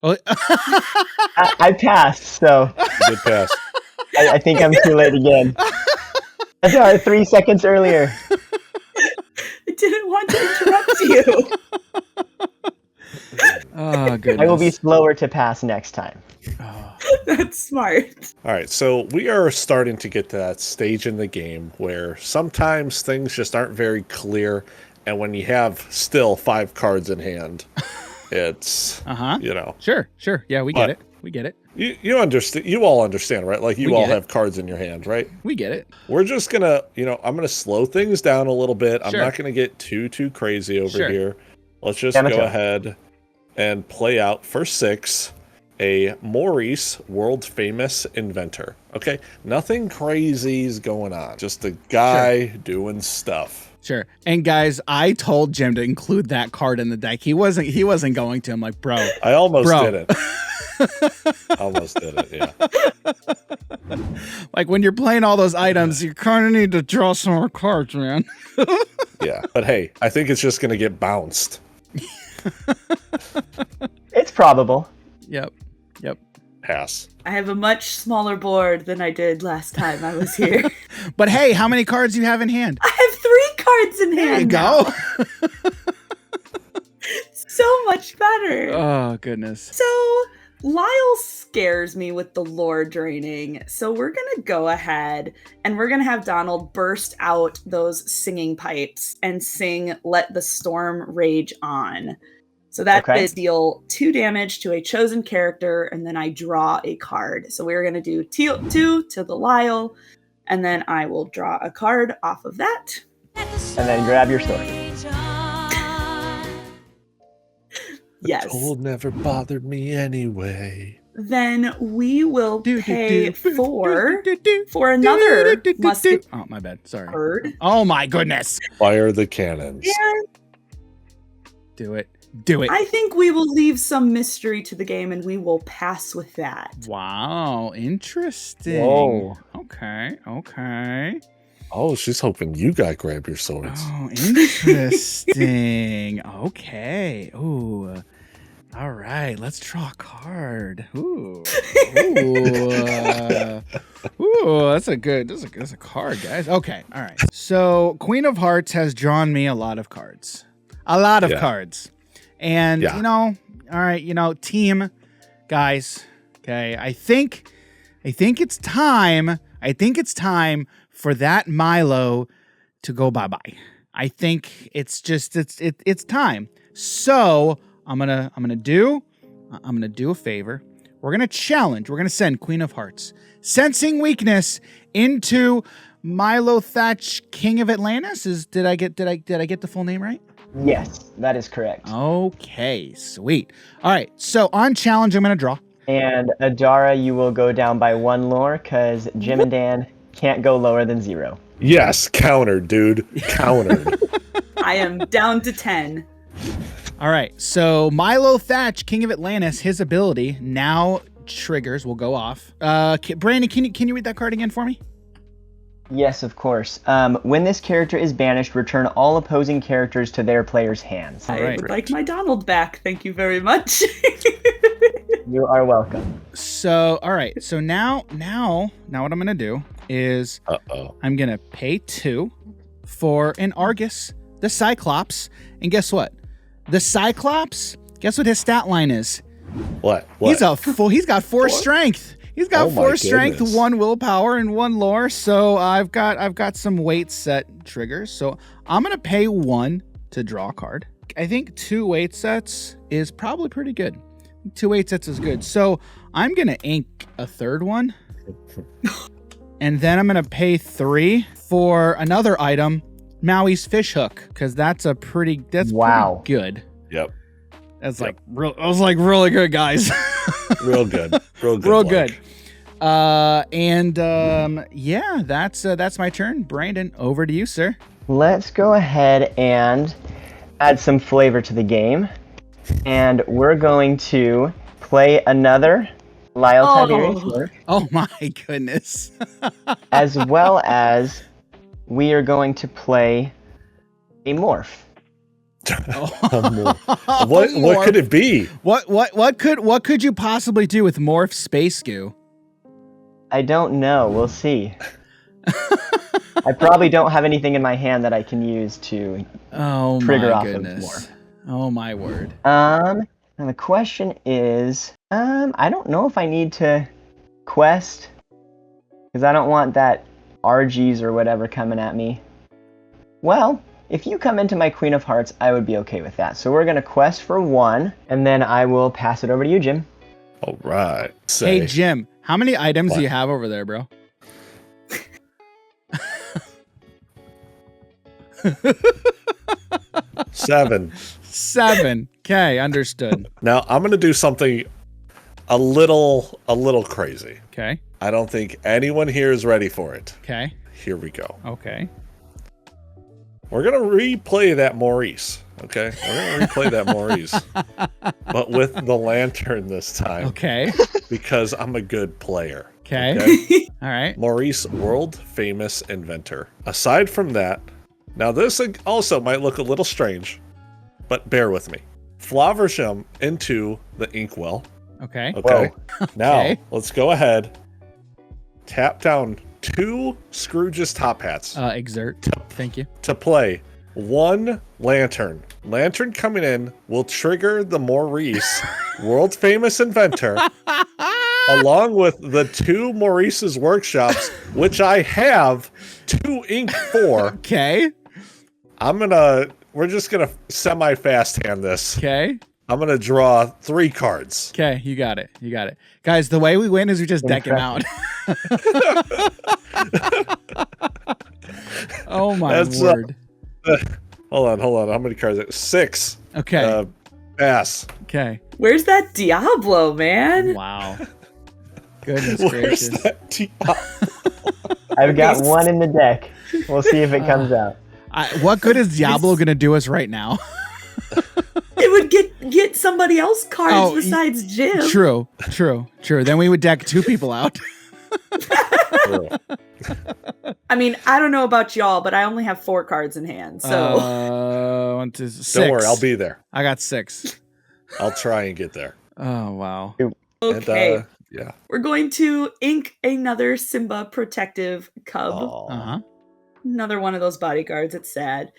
Oh. I passed, so Good pass. I think I'm too late again. Adara, 3 seconds earlier. I didn't want to interrupt you. Oh goodness. I will be slower to pass next time. That's smart. All right, so we are starting to get to that stage in the game where sometimes things just aren't very clear, and when you have still 5 cards in hand, it's Sure. Yeah, we get it. We get it. You understand. You all understand, right? Like you all have cards in your hand, right? We get it. We're just gonna, I'm gonna slow things down a little bit. I'm Sure. not gonna get too crazy over Sure. here. Let's just go ahead and play out for 6 a Maurice, world famous inventor. Okay, nothing crazy is going on. Just a guy doing stuff. Sure. And guys, I told Jim to include that card in the deck. He wasn't going to. I'm like, bro. I almost Bro. did it. Almost did it, yeah. Like when you're playing all those items, you kind of need to draw some more cards, man. Yeah, but hey, I think it's just gonna get bounced. It's probable. Yep. Pass. I have a much smaller board than I did last time I was here. But hey, how many cards do you have in hand? I have 3 cards in There you hand. go. So much better. Oh, goodness. So Lyle scares me with the lore draining. So we're going to go ahead and we're going to have Donald burst out those singing pipes and sing Let the Storm Rage On. So that is deal 2 damage to a chosen character, and then I draw a card. So we're going to do 2 to the Lyle, and then I will draw a card off of that. And then grab your sword. Yes. Told never bothered me anyway. Then we will pay for another musket. Oh, my bad. Sorry. Bird. Oh, my goodness. Fire the cannons. And Do it. Do it. I think we will leave some mystery to the game and we will pass with that. Wow. Interesting. Whoa. Okay. Oh, she's hoping you grab your swords. Oh, interesting. Okay. Ooh. All right. Let's draw a card. Ooh. That's a card, guys. Okay. All right. So Queen of Hearts has drawn me a lot of cards. Cards. And, all right, team, guys, okay, I think it's time for that Milo to go bye-bye. I think it's time. So I'm gonna do a favor. We're gonna send Queen of Hearts, sensing weakness, into Milo Thatch, King of Atlantis. Did I get the full name right? Yes, that is correct. Okay, sweet. All right, so on challenge, I'm going to draw. And Adara, you will go down by 1 lore because Jim and Dan can't go lower than 0. Yes, countered, dude. Countered. I am down to 10. All right, so Milo Thatch, King of Atlantis, his ability now triggers will go off. Brandon, can you read that card again for me? Yes, of course. When this character is banished, return all opposing characters to their player's hands. I would like my Donald back. Thank you very much. You are welcome. So, all right. So now what I'm going to do is I'm going to pay 2 for an Argus, the Cyclops. And guess what? The Cyclops, guess what his stat line is? What? He's got 4 strength. He's got 4 strength, goodness. 1 willpower, and 1 lore. So I've got some weight set triggers. So I'm gonna pay 1 to draw a card. I think 2 weight sets is probably pretty good. 2 weight sets is good. So I'm gonna ink a 3rd one, and then I'm gonna pay 3 for another item, Maui's fish hook, because that's pretty good. Yep. That's really good, guys. Real good. Real good. That's my turn. Brandon, over to you, sir. Let's go ahead and add some flavor to the game. And we're going to play another Lyle Tiberius work. Oh my goodness. As well as we are going to play a morph. What could it be? What could you possibly do with Morph Space Goo? I don't know. We'll see. I probably don't have anything in my hand that I can use to trigger off of more. Oh my word. And the question is, I don't know if I need to quest because I don't want that RGs or whatever coming at me. Well, if you come into my Queen of Hearts, I would be okay with that. So we're going to quest for 1, and then I will pass it over to you, Jim. All right. Hey, Jim, how many items do you have over there, bro? 7. 7. Okay, understood. Now, I'm going to do something a little crazy. Okay. I don't think anyone here is ready for it. Okay. Here we go. Okay. We're going to replay that Maurice, okay? We're going to replay that Maurice, but with the lantern this time. Okay. Because I'm a good player. Okay. All right. Maurice, world-famous inventor. Aside from that, now this also might look a little strange, but bear with me. Flourish him into the inkwell. Okay. Okay. Now, Okay. let's go ahead. Tap down 2 Scrooge's top hats Exert. Thank you. to play 1 lantern. Lantern coming in will trigger the Maurice, world famous inventor, along with the 2 Maurice's workshops, which I have 2 ink for. Okay. We're just gonna semi-fast hand this. Okay. I'm gonna draw 3 cards. Okay. You got it. You got it. Guys, the way we win is we just deck him out. Oh my That's, word. Hold on. How many cards? 6. Okay. Pass. Okay. Where's that Diablo, man? Wow. Goodness Where's gracious. that I've got 1 in the deck. We'll see if it comes out. What good is Diablo going to do us right now? It would get somebody else cards besides Jim. True. Then we would deck 2 people out. I mean, I don't know about y'all, but I only have 4 cards in hand. So 1, 2, 6. Don't worry, I'll be there. I got 6. I'll try and get there. Oh wow. okay, And, yeah. we're going to ink another Simba protective cub. Uh-huh. Another one of those bodyguards. It's sad,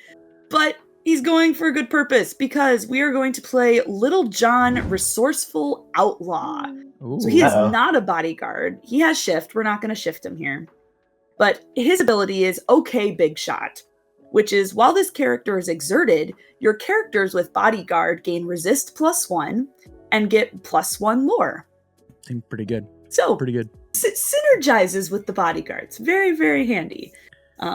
but he's going for a good purpose because we are going to play Little John, resourceful outlaw. Ooh. So he is Uh-oh. not a bodyguard. He has shift. We're not going to shift him here. But his ability is okay big shot, which is while this character is exerted, your characters with bodyguard gain resist +1 and get +1 lore. Seems pretty good. So Pretty good. synergizes with the bodyguards. Very, very handy.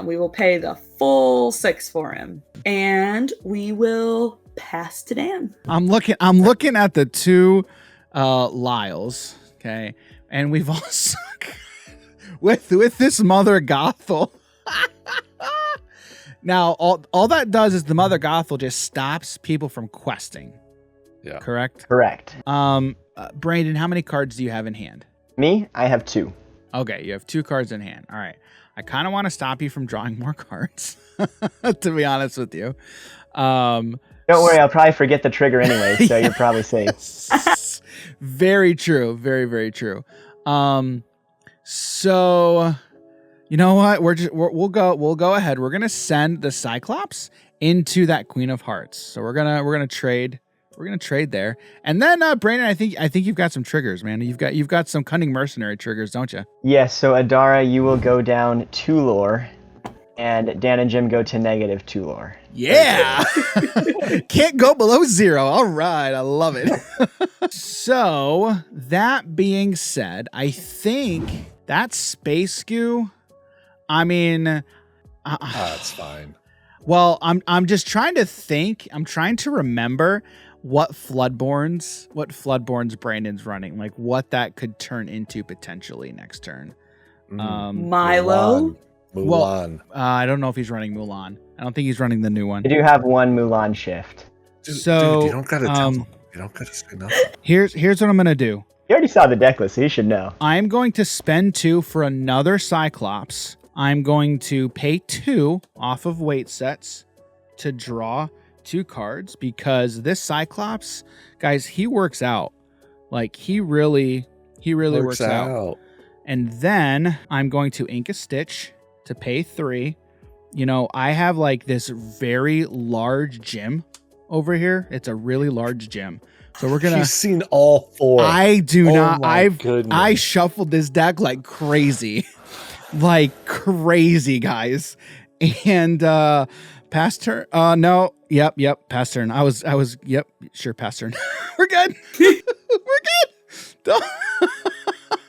We will pay the full 6 for him. And we will pass to Dan. I'm looking at the 2 Lyles, okay? And we've also with this Mother Gothel. Now, all that does is the Mother Gothel just stops people from questing. Yeah. Correct? Correct. Brandon, how many cards do you have in hand? Me, I have 2. Okay, you have 2 cards in hand. All right. I kind of want to stop you from drawing more cards, to be honest with you. Don't worry, I'll probably forget the trigger anyway, so you're probably safe. Very true. Very, very true. So you know what? We'll go ahead. We're gonna send the Cyclops into that Queen of Hearts. So we're gonna trade. We're gonna trade there. And then Brandon, I think you've got some triggers, man. You've got some cunning mercenary triggers, don't you? Yes, so Adara, you will go down 2 lore, and Dan and Jim go to -2 lore. Yeah. Can't go below 0. All right. I love it. So that being said, I think that space goo, I mean, That's fine. well, I'm just trying to think. I'm trying to remember what Floodborns Brandon's running, like what that could turn into potentially next turn. Milo. Mulan. I don't know if he's running Mulan. I don't think he's running the new one. I do have 1 Mulan shift. Dude, So, you don't gotta tell them. You don't gotta say nothing. Here's what I'm gonna do. You already saw the deck list, so you should know. I'm going to spend 2 for another Cyclops. I'm going to pay 2 off of weight sets to draw 2 cards because this Cyclops, guys, he works out. Like he really works out. And then I'm going to ink a stitch to pay 3. You know, I have like this very large gym over here. It's a really large gym. So we're gonna. He's seen all 4. I do Oh not. my goodness. I shuffled this deck like crazy, guys. And pass turn. No. Yep. Pass turn. I was. Yep. Sure. Pass turn. We're good. We're good.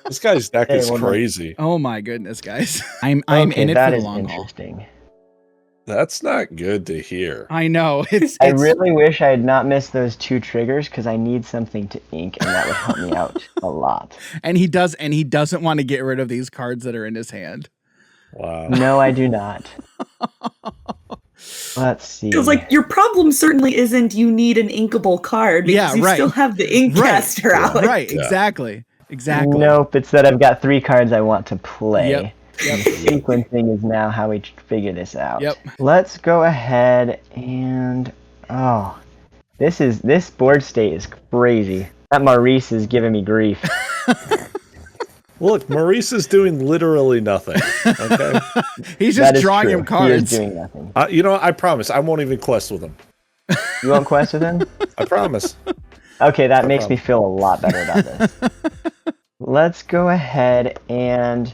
This guy's deck is one more. crazy. Oh my goodness, guys. I'm Okay, in it that for the is long haul. interesting. That's not good to hear. I know. I really wish I had not missed those 2 triggers because I need something to ink, and that would help me out a lot. And he doesn't want to get rid of these cards that are in his hand. Wow. No, I do not. Let's see. Feels like your problem certainly isn't you need an inkable card because Yeah, you right. still have the Inkcaster out. Right. Yeah. Exactly. Nope, it's that I've got 3 cards I want to play. Yep. And sequencing is now how we figure this out. Yep. Let's go ahead and this board state is crazy. That Maurice is giving me grief. Look, Maurice is doing literally nothing. Okay. He's That just is drawing true. him cards. He is doing nothing. You know what? I promise I won't even quest with him. You won't quest with him? I promise. Okay, that makes me feel a lot better about this. Let's go ahead and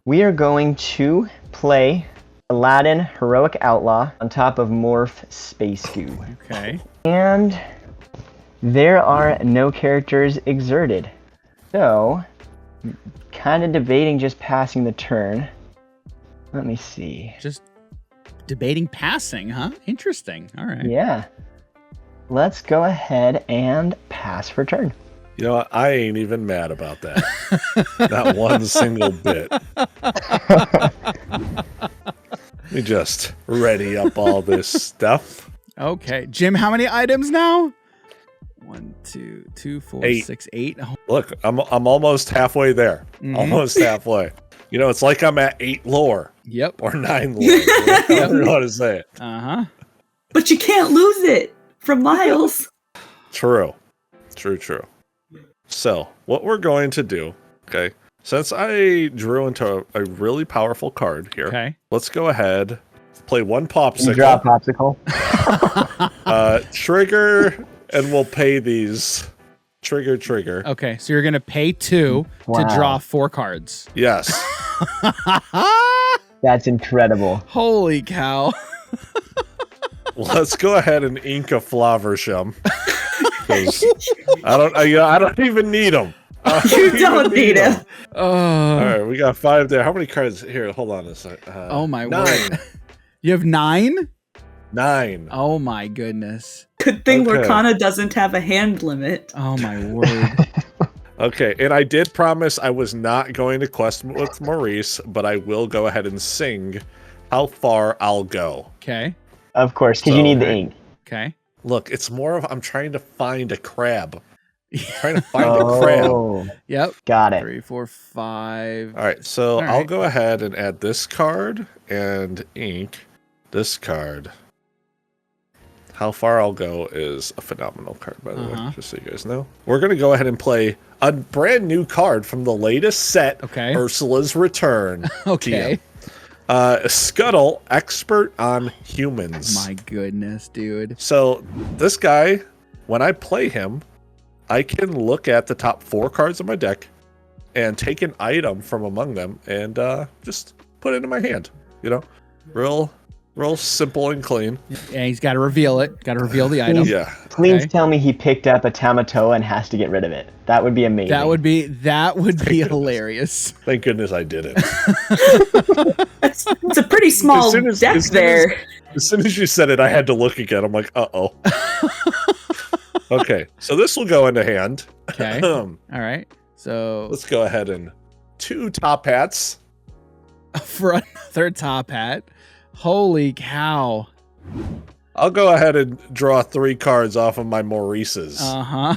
we are going to play Aladdin Heroic Outlaw on top of Morph Space Goo. Okay. And there are no characters exerted. So, kind of debating just passing the turn. Let me see. Just debating passing, huh? Interesting. All right. Yeah. Let's go ahead and pass for turn. You know what? I ain't even mad about that. Not one single bit. Let me just ready up all this stuff. Okay. Jim, how many items now? 1, 2, 2, 4, 8. 6, 8. Oh, Look, I'm almost halfway there. Almost halfway. You know, it's like I'm at 8 lore yep. or 9 lore. I don't know how to say it. Uh-huh. But you can't lose it from Miles. True. True. So, what we're going to do, okay, since I drew into a really powerful card here, Okay. let's go ahead, play one You draw a popsicle, popsicle. trigger, and we'll pay these. Trigger. Okay, so you're going to pay 2 Wow. to draw 4 cards. Yes. That's incredible. Holy cow. Let's go ahead and ink a Flaversham. I don't even need them. You don't need him. All right, we got 5 there. How many cards here? Hold on a sec. Oh my 9. word. You have 9? 9. Oh my goodness. Good thing Okay. Lorcana doesn't have a hand limit. Oh my word. Okay, and I did promise I was not going to quest with Maurice, but I will go ahead and sing how far I'll go. Okay. Of course, because you need the ink. Okay. Look, it's more of I'm trying to find a crab. Trying to find a crab. Oh, Yep. got it. 3, 4, 5. All right, so All right. I'll go ahead and add this card and ink this card. How far I'll go is a phenomenal card, by the way, just so you guys know. We're going to go ahead and play a brand new card from the latest set, Okay. Ursula's Return. Okay. Scuttle, expert on humans. My goodness, dude. So this guy, when I play him, I can look at the top 4 cards of my deck and take an item from among them and just put it in my hand. You know, real simple and clean. Yeah, he's got to reveal it. Got to reveal the item. Yeah. Please Okay. tell me he picked up a Tamatoa and has to get rid of it. That would be amazing. That would be hilarious. Thank goodness I didn't. It's a pretty small deck there. As soon as you said it, I had to look again. I'm like, uh-oh. Okay, so this will go into hand. Okay. All right. So Let's go ahead and 2 top hats. for another top hat. Holy cow. I'll go ahead and draw 3 cards off of my Maurices. Uh-huh.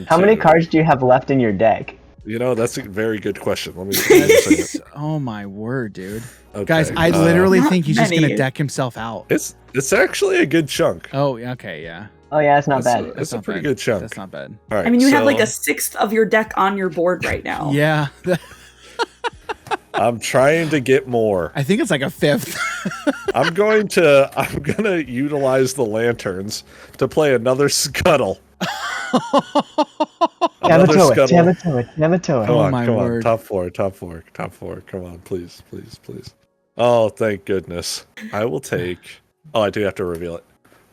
How many cards do you have left in your deck? You know, that's a very good question. Let me see. Oh my word, dude. Okay. Guys, I literally Not think he's just many. going to deck himself out. It's actually a good chunk. Oh, okay, yeah. Oh yeah, it's not bad. It's a not pretty bad. good chunk. That's not bad. All right, I mean, you have so like a 1/6 of your deck on your board right now. Yeah. I'm trying to get more. I think it's like a 5th. I'm gonna utilize the lanterns to play another Scuttle. Tamatoa. Come on, my come word. on. Top four. Come on, please. Oh, thank goodness. I will take. Oh, I do have to reveal it.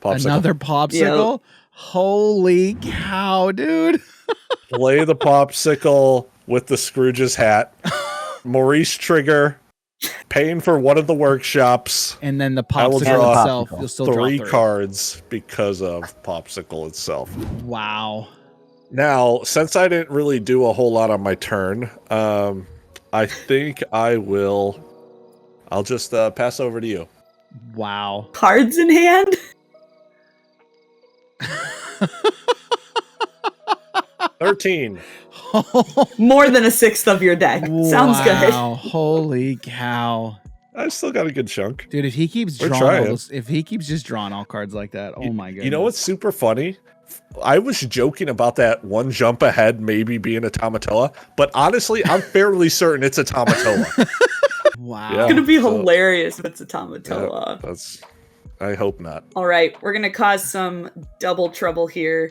Popsicle. Another popsicle? Holy cow, dude. Play the popsicle with the Scrooge's hat. Maurice trigger. Paying for one of the workshops. And then the I will popsicle draw itself, you'll still draw 3 3 cards because of popsicle itself. Wow. Now, since I didn't really do a whole lot on my turn, I think I'll just pass over to you. Wow. Cards in hand? 13. More than a 1/6 of your deck. Sounds good. Wow. Holy cow. I still got a good chunk. Dude, if he keeps We're drawing all trying. those, if he keeps just drawing all cards like that, oh my goodness. You know what's super funny? I was joking about that one jump ahead maybe being a Tamatoa, but honestly, I'm fairly certain it's a Tamatoa. Wow. Yeah. It's gonna be so- hilarious if it's a Tamatoa. I hope not. All right, we're gonna cause some double trouble here.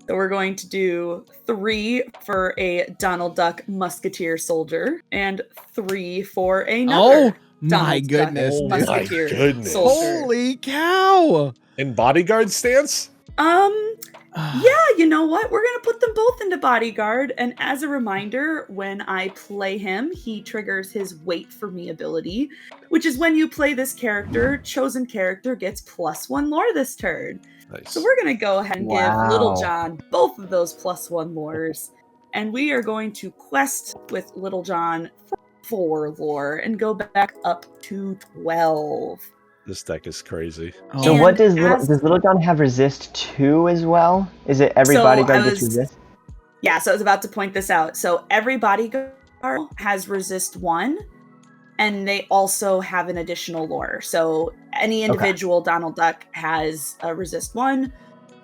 So we're going to do 3 for a Donald Duck Musketeer soldier and 3 for another. Oh my Donald Duck goodness. Oh my Musketeer goodness. soldier. Holy cow. In bodyguard stance? Yeah, you know what? We're gonna put them both into bodyguard, and as a reminder, when I play him, he triggers his wait for me ability, which is when you play this character, chosen character gets +1 lore this turn. Nice. So we're gonna go ahead and Wow. give Little John both of those +1 lores, and we are going to quest with Little John for 4 lore and go back up to 12. This deck is crazy. So And what does as- Little John have resist 2 as well? Is it every So bodyguard I gets was- resist? Yeah, so I was about to point this out. So every bodyguard has resist 1, and they also have an additional lore. So any individual Donald Duck has a resist 1,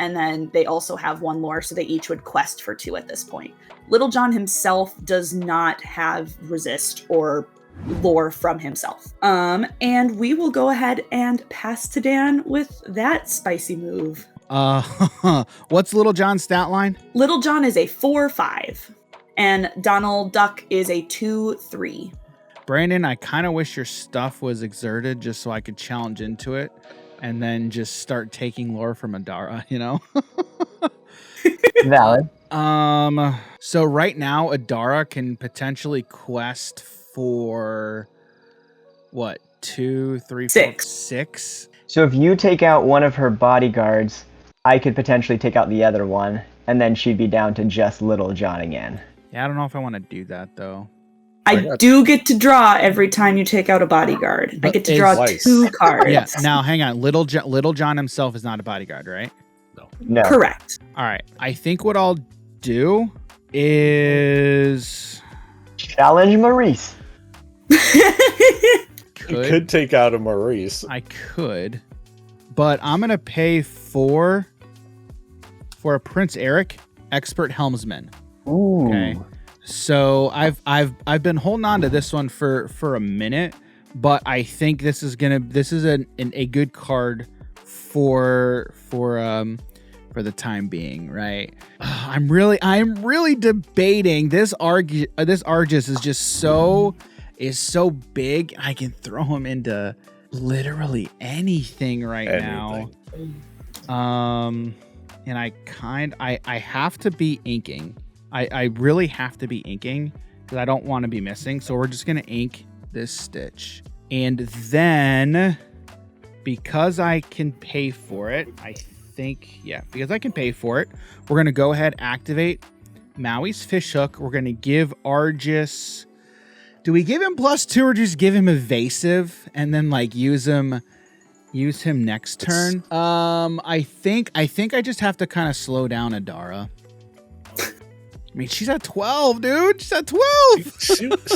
and then they also have 1 lore, so they each would quest for 2 at this point. Little John himself does not have resist or lore from himself. And we will go ahead and pass to Dan with that spicy move. What's Little John's stat line? Little John is a 4/5, and Donald Duck is a 2/3. Brandon, I kind of wish your stuff was exerted just so I could challenge into it and then just start taking lore from Adara, you know? Valid. So right now Adara can potentially quest for what? 2, 3, 4, 6. 6? So if you take out one of her bodyguards, I could potentially take out the other one, and then she'd be down to just Little John again. Yeah, I don't know if I want to do that though. I do get to draw every time you take out a bodyguard. I But get to is- draw Twice. 2 cards. Yeah, now hang on. Little John himself is not a bodyguard, right? No. Correct. All right. I think what I'll do is Challenge Maurice. You could take out a Maurice. I could, but I'm gonna pay for a Prince Eric Expert Helmsman. Ooh. Okay. So I've been holding on to this one for a minute, but I think this is a good card for the time being, right? I'm really debating this Argus is so big. I can throw him into literally anything right now. And I have to be inking. I really have to be inking because I don't want to be missing. So we're just gonna ink this Stitch, and then because I can pay for it, because I can pay for it, we're gonna go ahead activate Maui's Fishhook. We're gonna give Argus. Do we give him +2 or just give him evasive and then like use him next turn? I think I just have to kind of slow down Adara. I mean, she's at 12, dude. She's at 12.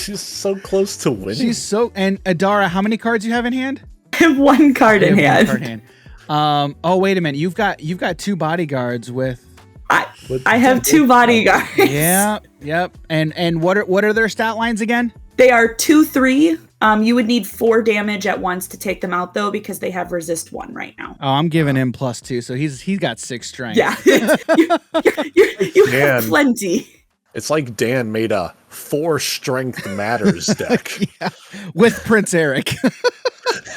She's so close to winning. And Adara, how many cards you have in hand? I have 1 card in You have hand. one card in hand. Oh, wait a minute. You've got 2 bodyguards with. I have 2 bodyguards. Yeah. Yep. And what are their stat lines again? They are 2/3. You would need 4 damage at once to take them out though, because they have resist 1 right now. Oh, I'm giving him +2, so he's got 6 strength. Yeah, you have Man. plenty. It's like Dan made a 4 strength matters deck. Yeah, with Prince Eric.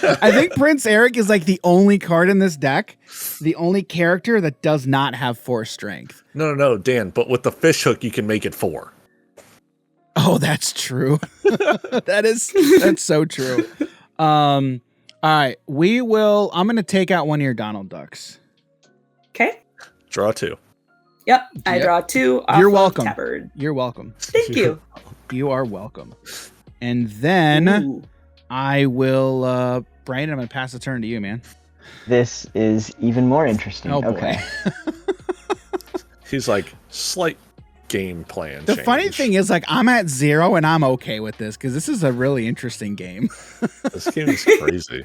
I think Prince Eric is like the only card in this deck, the only character that does not have 4 strength. No, Dan. But with the fish hook, you can make it 4. Oh, that's true. That's so true. All right, I'm gonna take out one of your Donald Ducks. Okay. Draw 2. Yep. I Yep. draw 2. Off You're of welcome. Tabard. You're welcome. Thank you. You are welcome. And then Ooh. I will, Brandon, I'm gonna pass the turn to you, man. This is even more interesting. Oh, boy. Okay. He's like slight game plan. The change. funny thing is, like, I'm at 0 and I'm okay with this because this is a really interesting game. This game is crazy.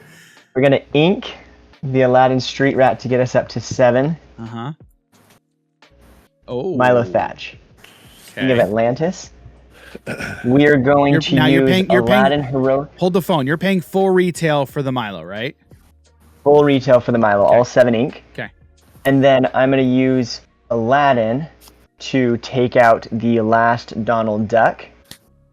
We're going to ink the Aladdin Street Rat to get us up to 7. Uh-huh. Oh. Milo Thatch. King of Okay. Atlantis. We are going to use Aladdin Heroic. Hold the phone. You're paying full retail for the Milo, right? Full retail for the Milo, all 7 ink. Okay. And then I'm going to use Aladdin to take out the last Donald Duck,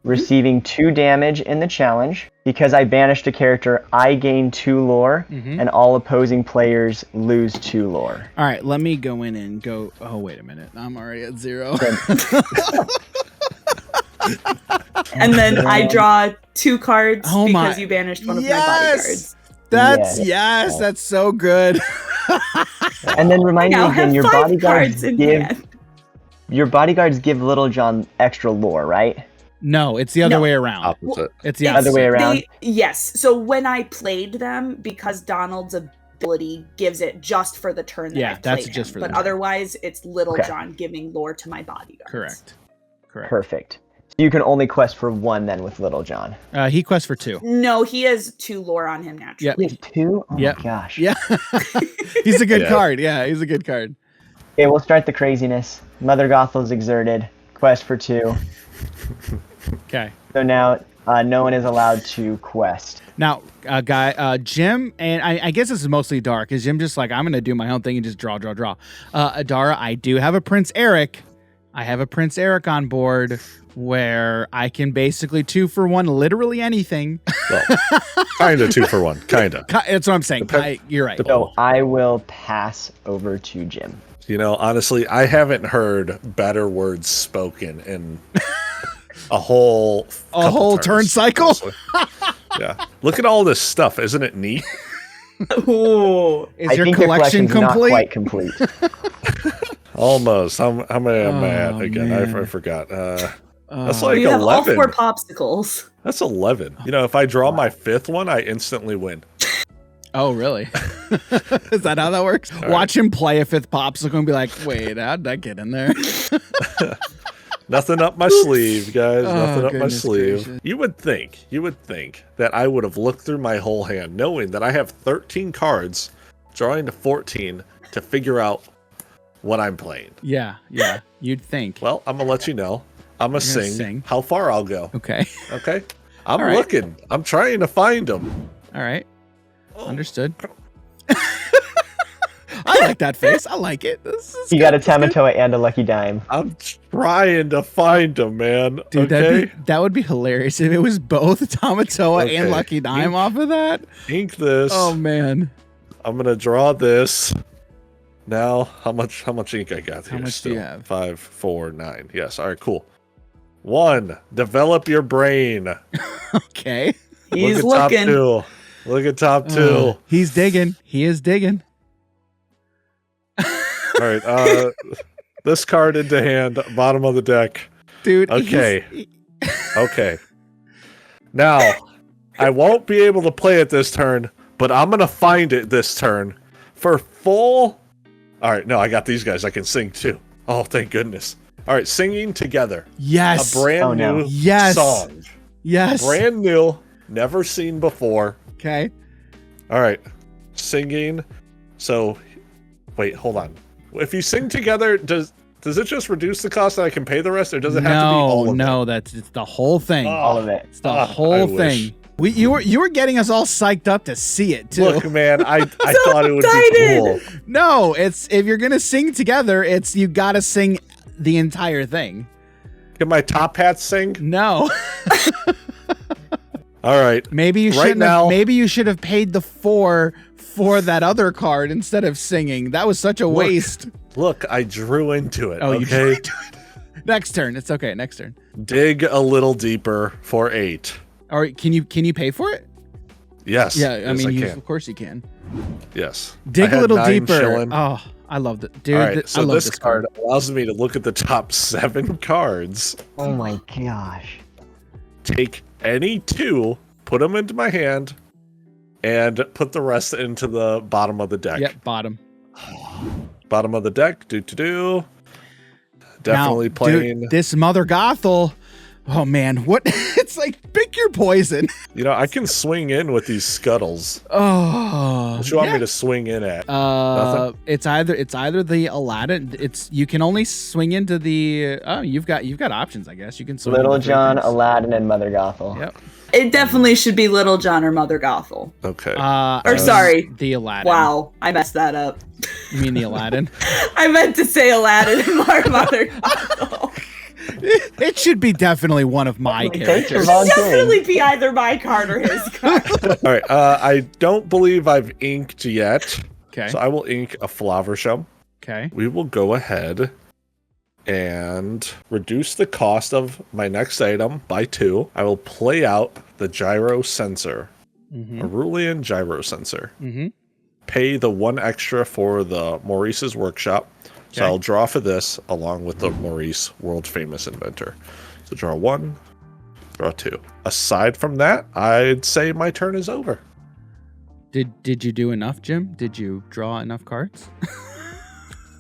receiving 2 damage in the challenge. Because I banished a character, I gain 2 lore, and all opposing players lose 2 lore. All right, let me go in and go. Oh, wait a minute. I'm already at 0. And then I draw 2 cards Oh because my- you banished one of my Yes! bodyguards. That's so good. And then remind me Now again, have your 5 bodyguards cards in give hand. Little John extra lore, right? No, it's the other way around. Opposite. It's the Other way opposite. around. Yes. So when I played them, because Donald's ability gives it just for the turn that Yeah, I've that's played just him, for the but turn. otherwise it's Little Okay. John giving lore to my bodyguards. Correct. Perfect. So you can only quest for 1 then with Little John. He quests for 2. No, he has 2 lore on him naturally. Yep. You have 2? Oh Yep. my gosh. Yeah. He's a good Yeah. card. Yeah, he's a good card. Okay, we'll start the craziness. Mother Gothel's exerted. Quest for 2. Okay. So now no one is allowed to quest. Now, Jim, and I guess this is mostly Dark. Is Jim just like, I'm going to do my own thing and just draw. Adara, I do have a Prince Eric. I have a Prince Eric on board where I can basically 2 for 1 literally anything. Well, kind of 2 for 1. Kind of. That's what I'm saying. You're right. So I will pass over to Jim. You know, honestly, I haven't heard better words spoken in a whole whole turn turns, cycle? honestly. Yeah. Look at all this stuff. Isn't it neat? Ooh. Is I your think collection your collection's complete? not quite complete. Almost. How many am I at Oh, again? man. I forgot. That's like You have all 11. 4 popsicles. That's 11. You know, if I draw my 5th one, I instantly win. Oh, really? Is that how that works? Watch him play a 5th popsicle and be like, wait, how'd that get in there? Nothing up my sleeve, guys. Oh, Nothing up my goodness sleeve. gracious. You would think that I would have looked through my whole hand, knowing that I have 13 cards, drawing to 14 to figure out what I'm playing. Yeah, you'd think. Well, I'm gonna let you know. I'm gonna You're gonna sing, sing. how far I'll go. Okay. Okay, I'm All right. looking. I'm trying to find them. All right. Understood. I like that face. I like it. This is You good. got a This is good. Tamatoa and a Lucky Dime. I'm trying to find them, man. Dude, okay, that would be hilarious if it was both Tamatoa and Okay. Lucky Dime off of that. ink this. Oh man. I'm gonna draw this. Now, how much ink I got here? How much do still? you have? 5, 4, 9. Yes. All right. Cool. 1. Develop your brain. He's Look at looking. top 2. Look at top 2. Oh, he's digging. He is digging. All right. This card into hand, bottom of the deck. Dude. Okay. Okay. Now, I won't be able to play it this turn, but I'm gonna find it this turn for full. All right. No, I got these guys. I can sing too. Oh, thank goodness. All right, singing together. Yes. A brand Oh, no. new Yes. song. Yes. Brand new, never seen before. Okay. All right, singing. So, wait, hold on. If you sing together, does it just reduce the cost that I can pay the rest, or does it have to be all of No, it? it's the whole thing. All of it. It's the I whole wish. thing. You were getting us all psyched up to see it too. Look, man, I thought it would be cool. No, it's if you're gonna sing together, it's you gotta sing the entire thing. Can my top hat sing? No. All right. Maybe you Right shouldn't now- have, maybe you should have paid the 4 for that other card instead of singing. That was such a waste. Look, I drew into it. Oh, you okay. drew Next turn. It's okay. Next turn. Dig a little deeper for 8. Or can you pay for it? Yes. Yeah, I yes, mean, can. of course you can. Yes. I Dig a had little 9 deeper. chilling. Oh, I love it, dude. All right, I so love this this card allows me to look at the top 7 cards, Oh my gosh. take any 2, put them into my hand, and put the rest into the bottom of the deck. Yep, bottom. Bottom of the deck. Do. Definitely Now, playing. dude, this Mother Gothel. Oh man, what? It's like pick your poison. You know, I can swing in with these scuttles. Oh, What you want me to swing in at? Nothing? it's either the Aladdin. You can only swing into the. Oh, you've got options, I guess. You can swing Little into three John, things. Aladdin, and Mother Gothel. Yep. It definitely should be Little John or Mother Gothel. Okay. Or sorry. The Aladdin. Wow, I messed that up. You mean the Aladdin? I meant to say Aladdin and Mother Gothel. It should be definitely one of my Thanks for characters. volunteering. Definitely be either my card or his card. All right. I don't believe I've inked yet. Okay. So I will ink a Flaversham. Okay. We will go ahead and reduce the cost of my next item by 2. I will play out the gyro sensor, Mm-hmm. a Rulian gyro sensor. Mm-hmm. Pay the 1 extra for the Maurice's workshop. So Okay. I'll draw for this along with the Maurice world famous inventor. So draw 1, draw 2. Aside from that, I'd say my turn is over. Did you do enough, Jim? Did you draw enough cards?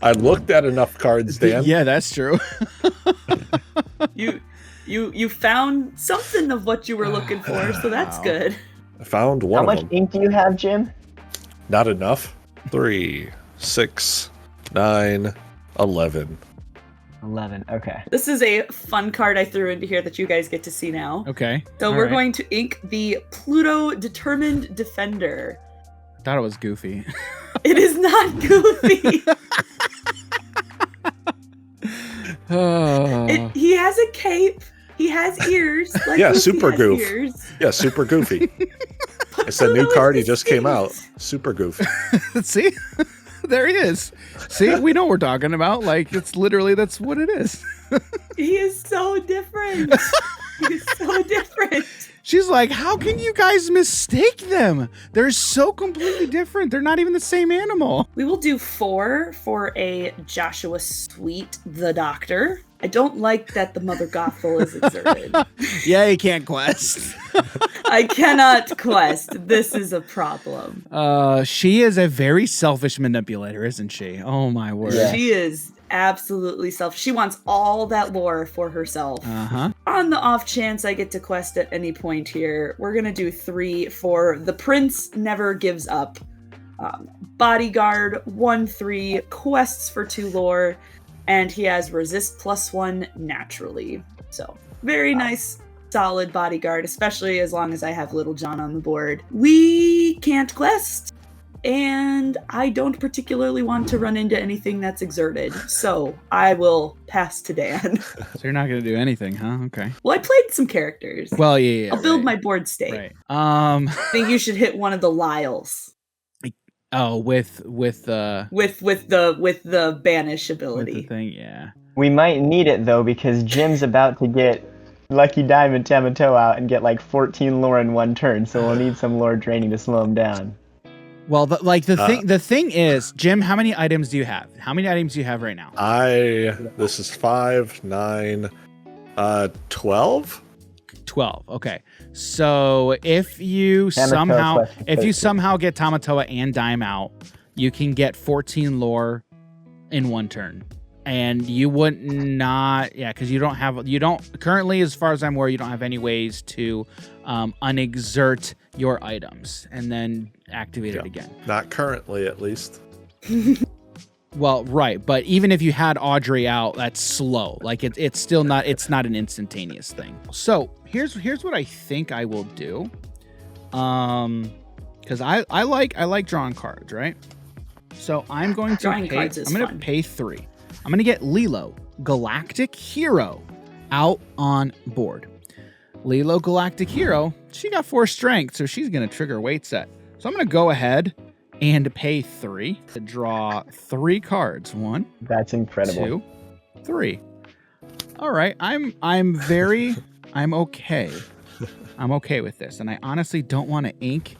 I looked at enough cards, Dan. Yeah, that's true. You found something of what you were looking for, so that's Wow. good. I found How one much of them. ink do you have, Jim? Not enough. 3, 6, 9, 11. 11. Okay. This is a fun card I threw into here that you guys get to see now. Okay. So all we're right. going to ink the Pluto Determined Defender. I thought it was goofy. It is not goofy. Oh. He has a cape. He has ears. Like Yeah, Goofy super has goof. ears. Yeah, super goofy. It's a new Pluto is card. He his just came face. out. Super goofy. See? There he is. See, we know what we're talking about. Like, it's literally, that's what it is. He is so different. He is so different. She's like, how can you guys mistake them? They're so completely different. They're not even the same animal. We will do 4 for a Joshua Sweet the Doctor. I don't like that the Mother Gothel is exerted. Yeah, you can't quest. I cannot quest. This is a problem. She is a very selfish manipulator, isn't she? Oh my word. Yeah. She is absolutely selfish. She wants all that lore for herself. Uh-huh. On the off chance I get to quest at any point here, we're going to do 3 for The Prince Never Gives Up. Bodyguard, 1/3, quests for 2 lore, and he has resist +1 naturally. So, very nice, solid bodyguard, especially as long as I have Little John on the board. We can't quest, and I don't particularly want to run into anything that's exerted, so I will pass to Dan. So you're not going to do anything, huh? Okay. Well, I played some characters. Well, yeah. I'll build right. my board state. Right. I think you should hit one of the Lyles Oh, with the with the banish ability. with the thing, yeah. We might need it, though, because Jim's about to get Lucky Diamond Tamato out and get like 14 lore in 1 turn, so we'll need some lore draining to slow him down. Well, the thing is, Jim, how many items do you have? How many items do you have right now? This is 5, 9, 12. 12. Okay. So if you Tamatoa somehow get Tamatoa and Dime out, you can get 14 lore in 1 turn. And you would not, because you don't currently, as far as I'm aware, you don't have any ways to unexert your items and then activate it again. Not currently, at least. Well, right, but even if you had Audrey out, that's slow. Like it's still not an instantaneous thing. So here's what I think I will do. Because I like drawing cards, right? So I'm going to Drawing cards is fun. pay 3. I'm gonna get Lilo, Galactic Hero, out on board. Lilo, Galactic Hero, she got 4 strength, so she's gonna trigger weight set. So I'm gonna go ahead and pay 3 to draw 3 cards. 1, That's incredible. 2, 3. All right, I'm okay. I'm okay with this, and I honestly don't want to ink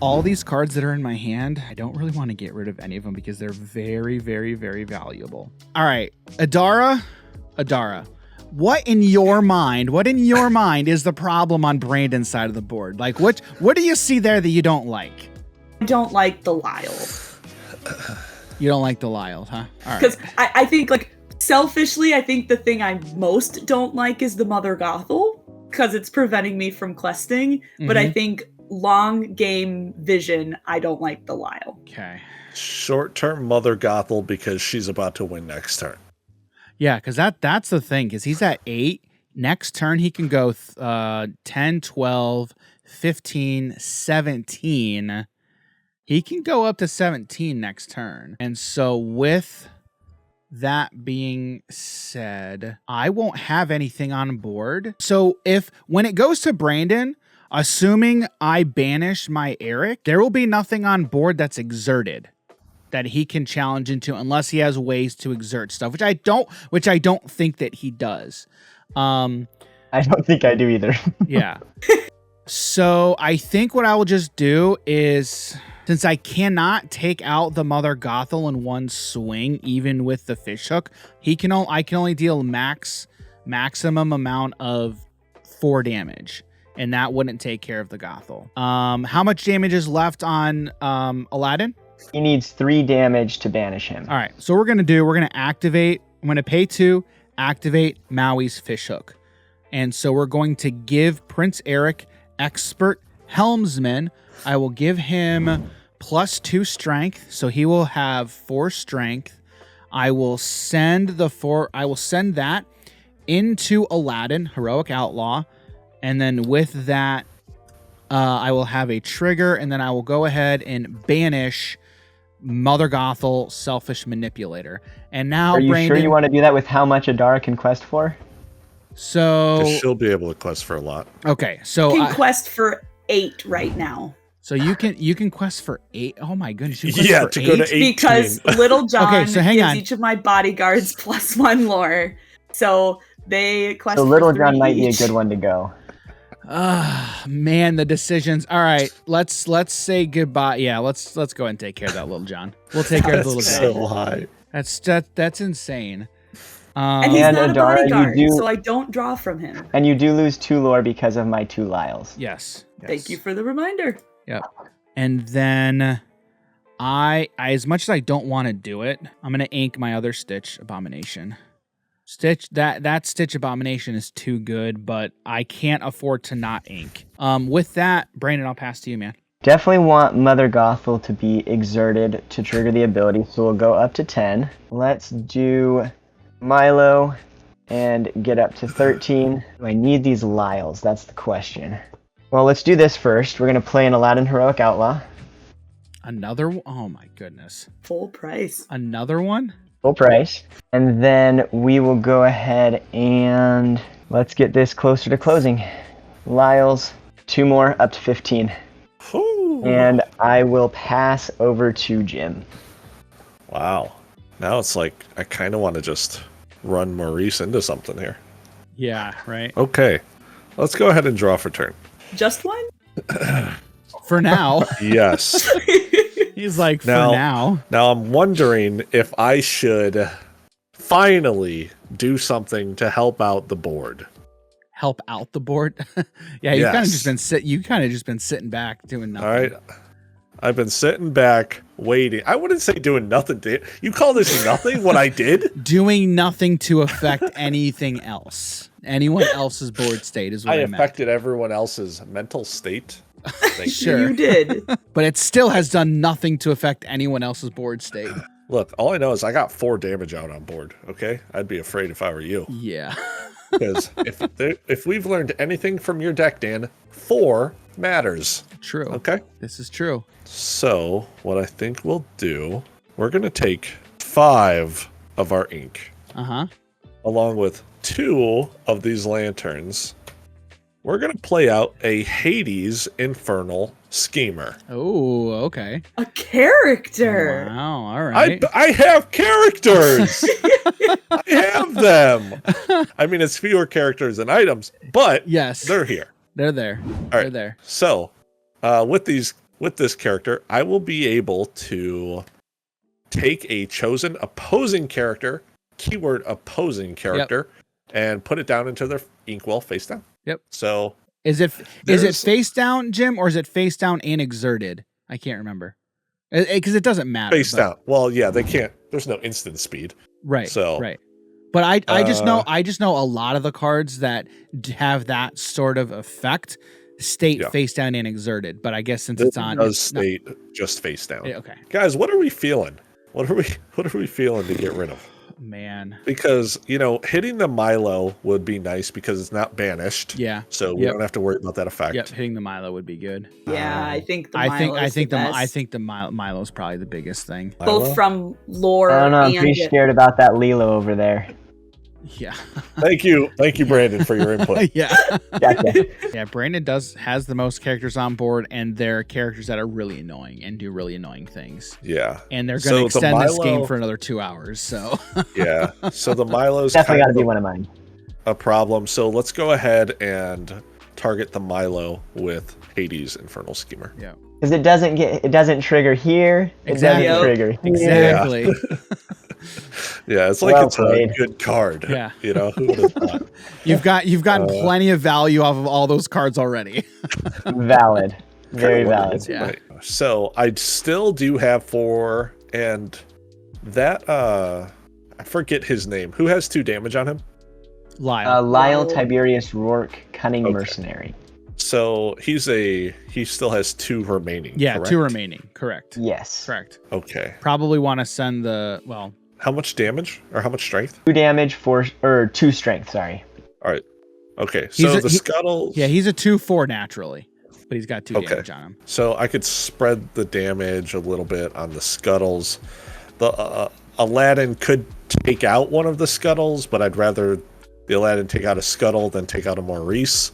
all these cards that are in my hand. I don't really want to get rid of any of them because they're very, very, very valuable. All right, Adara, what in your mind is the problem on Brandon's side of the board? Like, what do you see there that you don't like? I don't like the Lyle. You don't like the Lyle, huh? All right. Because I think, like, selfishly, I think the thing I most don't like is the Mother Gothel, because it's preventing me from questing. But I think long game vision, I don't like the Lyle. Okay. Short-term Mother Gothel because she's about to win next turn. Yeah, because that's the thing, because he's at 8. Next turn, he can go 10, 12, 15, 17. He can go up to 17 next turn. And so with that being said, I won't have anything on board. So when it goes to Brandon, assuming I banish my Eric, there will be nothing on board that's exerted that he can challenge into unless he has ways to exert stuff, which I don't think that he does. I don't think I do either. Yeah. So I think what I will just do is, since I cannot take out the Mother Gothel in one swing, even with the fishhook, I can only deal maximum amount of 4 damage, and that wouldn't take care of the Gothel. How much damage is left on Aladdin? He needs 3 damage to banish him. All right. So we're gonna activate. I'm gonna pay 2, activate Maui's fishhook, and so we're going to give Prince Eric Expert Helmsman. I will give him +2 strength, so he will have 4 strength. I will send that into Aladdin, Heroic Outlaw, and then with that, I will have a trigger, and then I will go ahead and banish Mother Gothel, Selfish Manipulator. And now, are you Brandon, sure you want to do that with how much Adara can quest for? So She'll be able to quest for a lot. Okay, so You can quest for 8 right now. So you can quest for 8. Oh my goodness! You can quest Yeah, for to 8? go to 18. Because Little John Okay, so hang gives on. each of my bodyguards +1 lore. So they quest So for Little 3 John might be a each. good one to go. Man, the decisions. All right, let's say goodbye. Yeah, let's go ahead and take care of that Little John. We'll take care of the Little John. So high. That's insane. And he's And not a Adara, bodyguard, you do- so I don't draw from him. And you do lose 2 lore because of my 2 Lyles. Yes. Thank you for the reminder. Yep. And then I as much as I don't want to do it, I'm gonna ink my other Stitch Abomination. That Stitch Abomination is too good, but I can't afford to not ink. With that, Brandon, I'll pass to you, man. Definitely want Mother Gothel to be exerted to trigger the ability, so we'll go up to 10. Let's do Milo and get up to 13. Do I need these Lyles? That's the question. Well, let's do this first. We're going to play an Aladdin Heroic Outlaw. Another one? Oh my goodness. Full price. Another one? Full price. And then we will go ahead and let's get this closer to closing. Lyles, 2 more, up to 15. Ooh. And I will pass over to Jim. Wow. Now it's like I kind of want to just run Maurice into something here. Yeah, right. Okay. Let's go ahead and draw for turn. Just one? For now. Yes. He's like, Now- for now. Now I'm wondering if I should finally do something to help out the board. Help out the board. Yeah, you kind of Yes. just been sitting back doing nothing. All right. I've been sitting back waiting. I wouldn't say doing nothing. You call this nothing? What I did? Doing nothing to affect anything else. Anyone else's board state is what I I meant. affected everyone else's mental state. Thank Sure. You did. But it still has done nothing to affect anyone else's board state. Look, all I know is I got 4 damage out on board. Okay, I'd be afraid if I were you. Yeah. Because if we've learned anything from your deck, Dan, 4 matters. True. Okay. This is true. So what I think we'll do, we're gonna take 5 of our ink, Uh-huh. along with 2 of these lanterns. We're gonna play out a Hades Infernal Schemer. Oh, okay. A character. Wow, all right. I have characters. I have them. I mean, it's fewer characters than items, but Yes. they're here. They're there. All They're right. there. So, with this character, I will be able to take a chosen opposing character, keyword opposing character, and put it down into their inkwell face down. Yep. So Is it There's- face down, Jim, or is it face down and exerted? I can't remember. Because it doesn't matter. face but- down. Well, yeah, they can't. There's no instant speed. Right. So- right. But I just know a lot of the cards that have that sort of effect state face down and exerted. But I guess since it's on, does state just face down. Okay, guys, what are we feeling? What are we feeling to get rid of? Man, because hitting the Milo would be nice because it's not banished. Yeah. So we don't have to worry about that effect. Yep, hitting the Milo would be good. Yeah, I think the Milo I think the Milo's probably the biggest thing. Milo? both from lore. I don't know. I'm and pretty scared about that Lilo over there. Yeah. Thank you, Brandon, for your input. Yeah. Gotcha. Yeah, Brandon has the most characters on board, and they're characters that are really annoying and do really annoying things. Yeah. And they're going to extend this game for another 2 hours. So. Yeah. So the Milo's definitely got to be one of mine. A problem. So let's go ahead and target the Milo with Hades Infernal Schemer. Yeah. Because it doesn't trigger here. Exactly. It doesn't trigger here. Exactly. Yeah, it's like Well it's played. a good card. Yeah. Who would have thought? You've gotten plenty of value off of all those cards already. Valid. Very valid. Yeah. Right. So I still do have 4, and that I forget his name. Who has 2 damage on him? Lyle. Tiberius Rourke, Cunning Mercenary. So he still has 2 remaining. Yeah, correct? 2 remaining. Correct. Yes. Correct. Okay. Probably want to send How much damage or how much strength? 2 damage or 2 strength. Sorry. All right. Okay. So the Scuttles. Yeah, he's a 2/4 naturally, but he's got 2 damage on him. So I could spread the damage a little bit on the Scuttles. The Aladdin could take out one of the Scuttles, but I'd rather the Aladdin take out a Scuttle than take out a Maurice.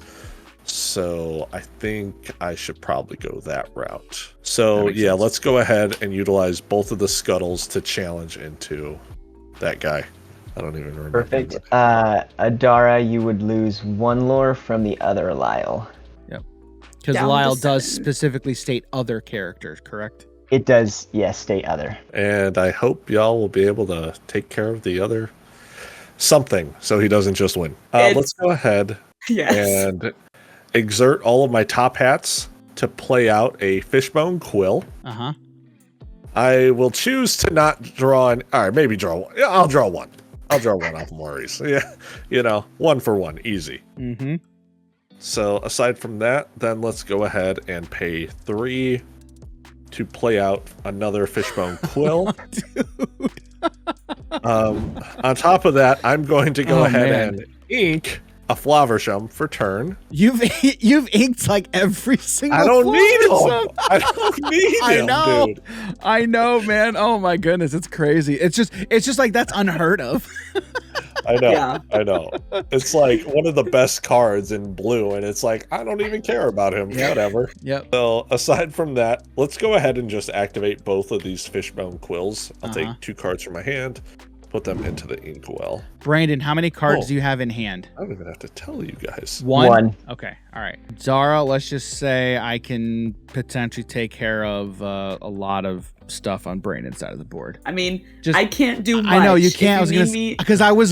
So I think I should probably go that route. So yeah, sense. let's go ahead and utilize both of the Scuttles to challenge into that guy. I don't even remember. Perfect. Adara, you would lose 1 lore from the other Lyle. Yep. Because Down to Lyle does 7. specifically state other characters, correct? It does, yes, state other. And I hope y'all will be able to take care of the other something so he doesn't just win. Let's go ahead and exert all of my top hats to play out a Fishbone Quill. Uh-huh. I will choose to not draw an... All right, maybe draw one. Yeah, I'll draw one. I'll draw one off Maurice. Yeah, 1 for 1. Easy. Mm-hmm. So aside from that, then let's go ahead and pay 3 to play out another Fishbone Quill. On top of that, I'm going to go ahead and ink a Flaversham for turn. You've inked like every single. I don't need Flaversham. him. I don't need him, dude. I know, man. Oh my goodness, it's crazy. It's just like that's unheard of. I know. Yeah. I know. It's like one of the best cards in blue, and it's like I don't even care about him. Whatever. Yep. So aside from that, let's go ahead and just activate both of these Fishbone Quills. I'll take 2 cards from my hand, put them into the inkwell. Brandon, how many cards do you have in hand? I don't even have to tell you guys. 1? Okay. All right. Zara, let's just say I can potentially take care of a lot of stuff on Brandon's side of the board. I mean, Just- I can't do much. I know you can't. I was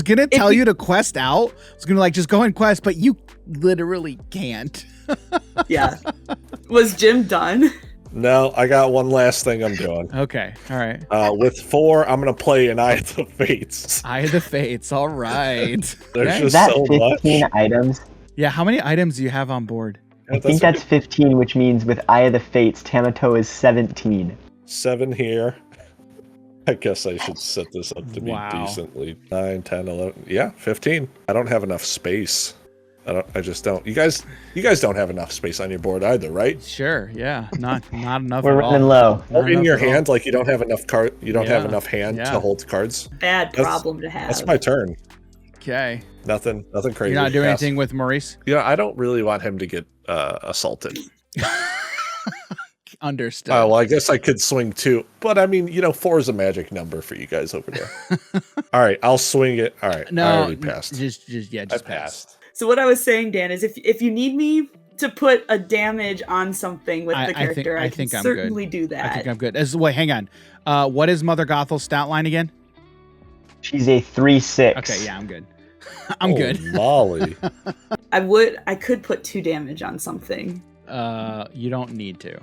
gonna tell you- you to quest out. I was gonna just go and quest, but you literally can't. Yeah. Was Jim done? No, I got one last thing I'm doing. Okay. All right. With 4, I'm gonna play an Eye of the Fates. Eye of the Fates. All right. There's Okay. Is just that so 15 much. items? Yeah. How many items do you have on board? I think that's 15, which means with Eye of the Fates, Tamato is 17. 7 here. I guess I should set this up to be Wow. decently 9, 10, 11. Yeah, 15. I don't have enough space. I just don't. You guys don't have enough space on your board either, right? Sure. Yeah. Not enough. We're at running all. low. Not In enough your at all. hand, like you don't have enough card. You don't have Yeah, enough hand yeah. to hold cards. Bad problem to have. That's my turn. Okay. Nothing crazy. You're not doing Pass. anything with Maurice? I don't really want him to get assaulted. Understood. Oh, well, I guess I could swing 2, but I mean, 4 is a magic number for you guys over there. All right, I'll swing it. All right, I No, already passed. just I pass. passed. So what I was saying, Dan, is if you need me to put a damage on something with the character, I can certainly do that. I think I'm good. Wait, hang on. What is Mother Gothel's stat line again? She's a 3/6. Okay, yeah, I'm good. I'm good. Molly. I could put 2 damage on something. You don't need to.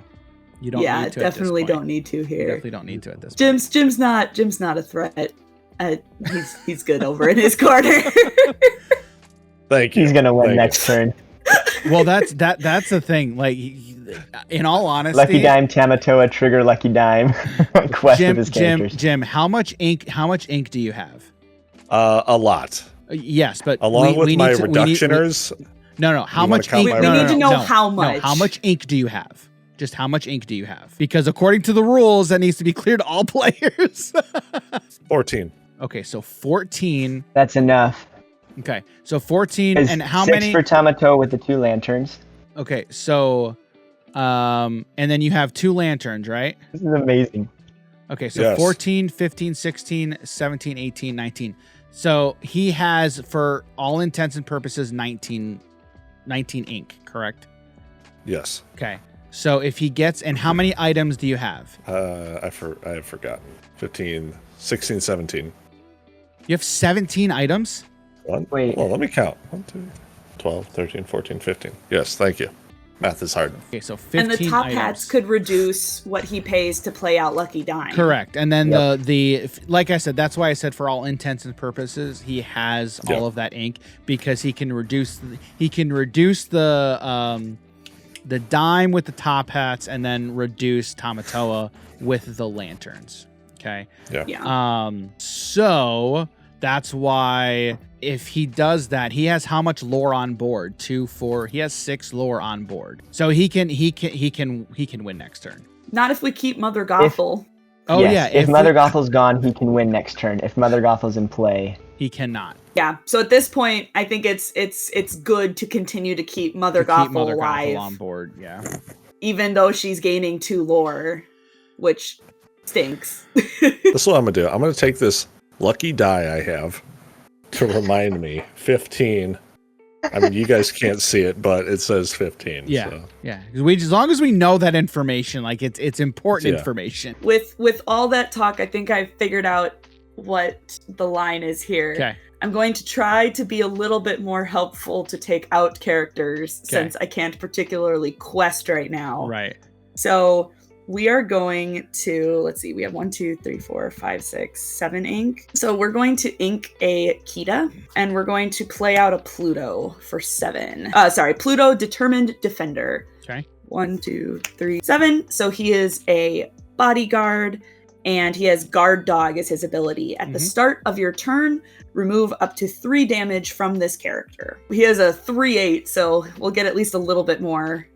You don't Yeah, need to definitely at this don't point. need to You here. definitely don't need to at this point. Jim's not a threat He's good over in his corner. Thank you. He's gonna win Thank next turn. Well, that's the thing. Like, in all honesty, Lucky Dime Tamatoa trigger Lucky Dime. Quest with his characters. Jim, how much ink do you have? A lot. Yes, but Along with we my need to, reductioners. No. How You wanna much count ink? my We need to know no, how no, much. how much ink do you have? Just how much ink do you have? Because according to the rules, that needs to be clear to all players. 14. Okay, so 14. That's enough. Okay, so 14, It's and how 6 many? for Tamatoa with the 2 lanterns. Okay, so, and then you have 2 lanterns, right? This is amazing. Okay, so Yes. 14, 15, 16, 17, 18, 19. So he has, for all intents and purposes, 19 ink, correct? Yes. Okay. So if he gets, and how many items do you have? I have forgotten. 15, 16, 17. You have 17 items? One. Wait. Well, let me count. 1, 2, 12, 13, 14, 15. Yes, thank you. Math is hard. Okay, so 15 And the top items. hats could reduce what he pays to play out Lucky Dime. Correct. And then Yep. the like I said, that's why I said for all intents and purposes, he has Yep. all of that ink because he can reduce the dime with the top hats and then reduce Tamatoa with the lanterns. Okay. Yeah. So that's why if he does that, he has how much lore on board? 2, 4. He has 6 lore on board. So he can win next turn. Not if we keep Mother Gothel. Oh Yes, yeah, If Mother Gothel's gone, he can win next turn. If Mother Gothel's in play. he cannot. Yeah. So at this point, I think it's good to continue to keep Mother To keep Gothel Mother alive, Gothel on board. Yeah. even though she's gaining 2 lore, which stinks. This is what I'm going to do. I'm going to take this lucky die I have to remind me. 15. I mean, you guys can't see it, but it says 15. Yeah. So. Yeah. 'Cause as long as we know that information, like it's important Yeah. information. With all that talk, I think I figured out what the line is here. Okay. I'm going to try to be a little bit more helpful to take out characters since I can't particularly quest right now. Right. So we are going to, let's see, we have 1, 2, 3, 4, 5, 6, 7 ink. So we're going to ink a Kita and we're going to play out a Pluto for 7. Pluto Determined Defender. Okay. 1, 2, 3, 7. So he is a bodyguard and he has Guard Dog as his ability. At the start of your turn, remove up to 3 damage from this character. He has a 3/8, so we'll get at least a little bit more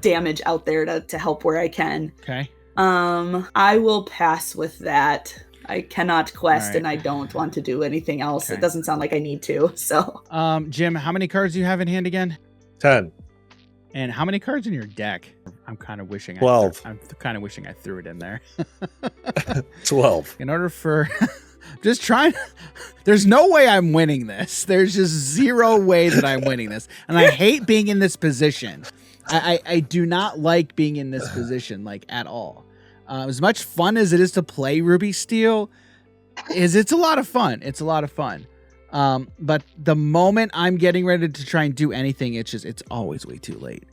damage out there to help where I can. Okay. I will pass with that. I cannot quest Alright. and I don't want to do anything else. Okay. It doesn't sound like I need to, so. Jim, how many cards do you have in hand again? 10. And how many cards in your deck? I'm kind of wishing 12. I'm kind of wishing I threw it in there. 12. In order for just trying, there's no way I'm winning this. There's just zero way that I'm winning this. And I hate being in this position. I do not like being in this position, like, at all. As much fun as it is to play Ruby Steel, it's a lot of fun. It's a lot of fun. But the moment I'm getting ready to try and do anything, it's always way too late.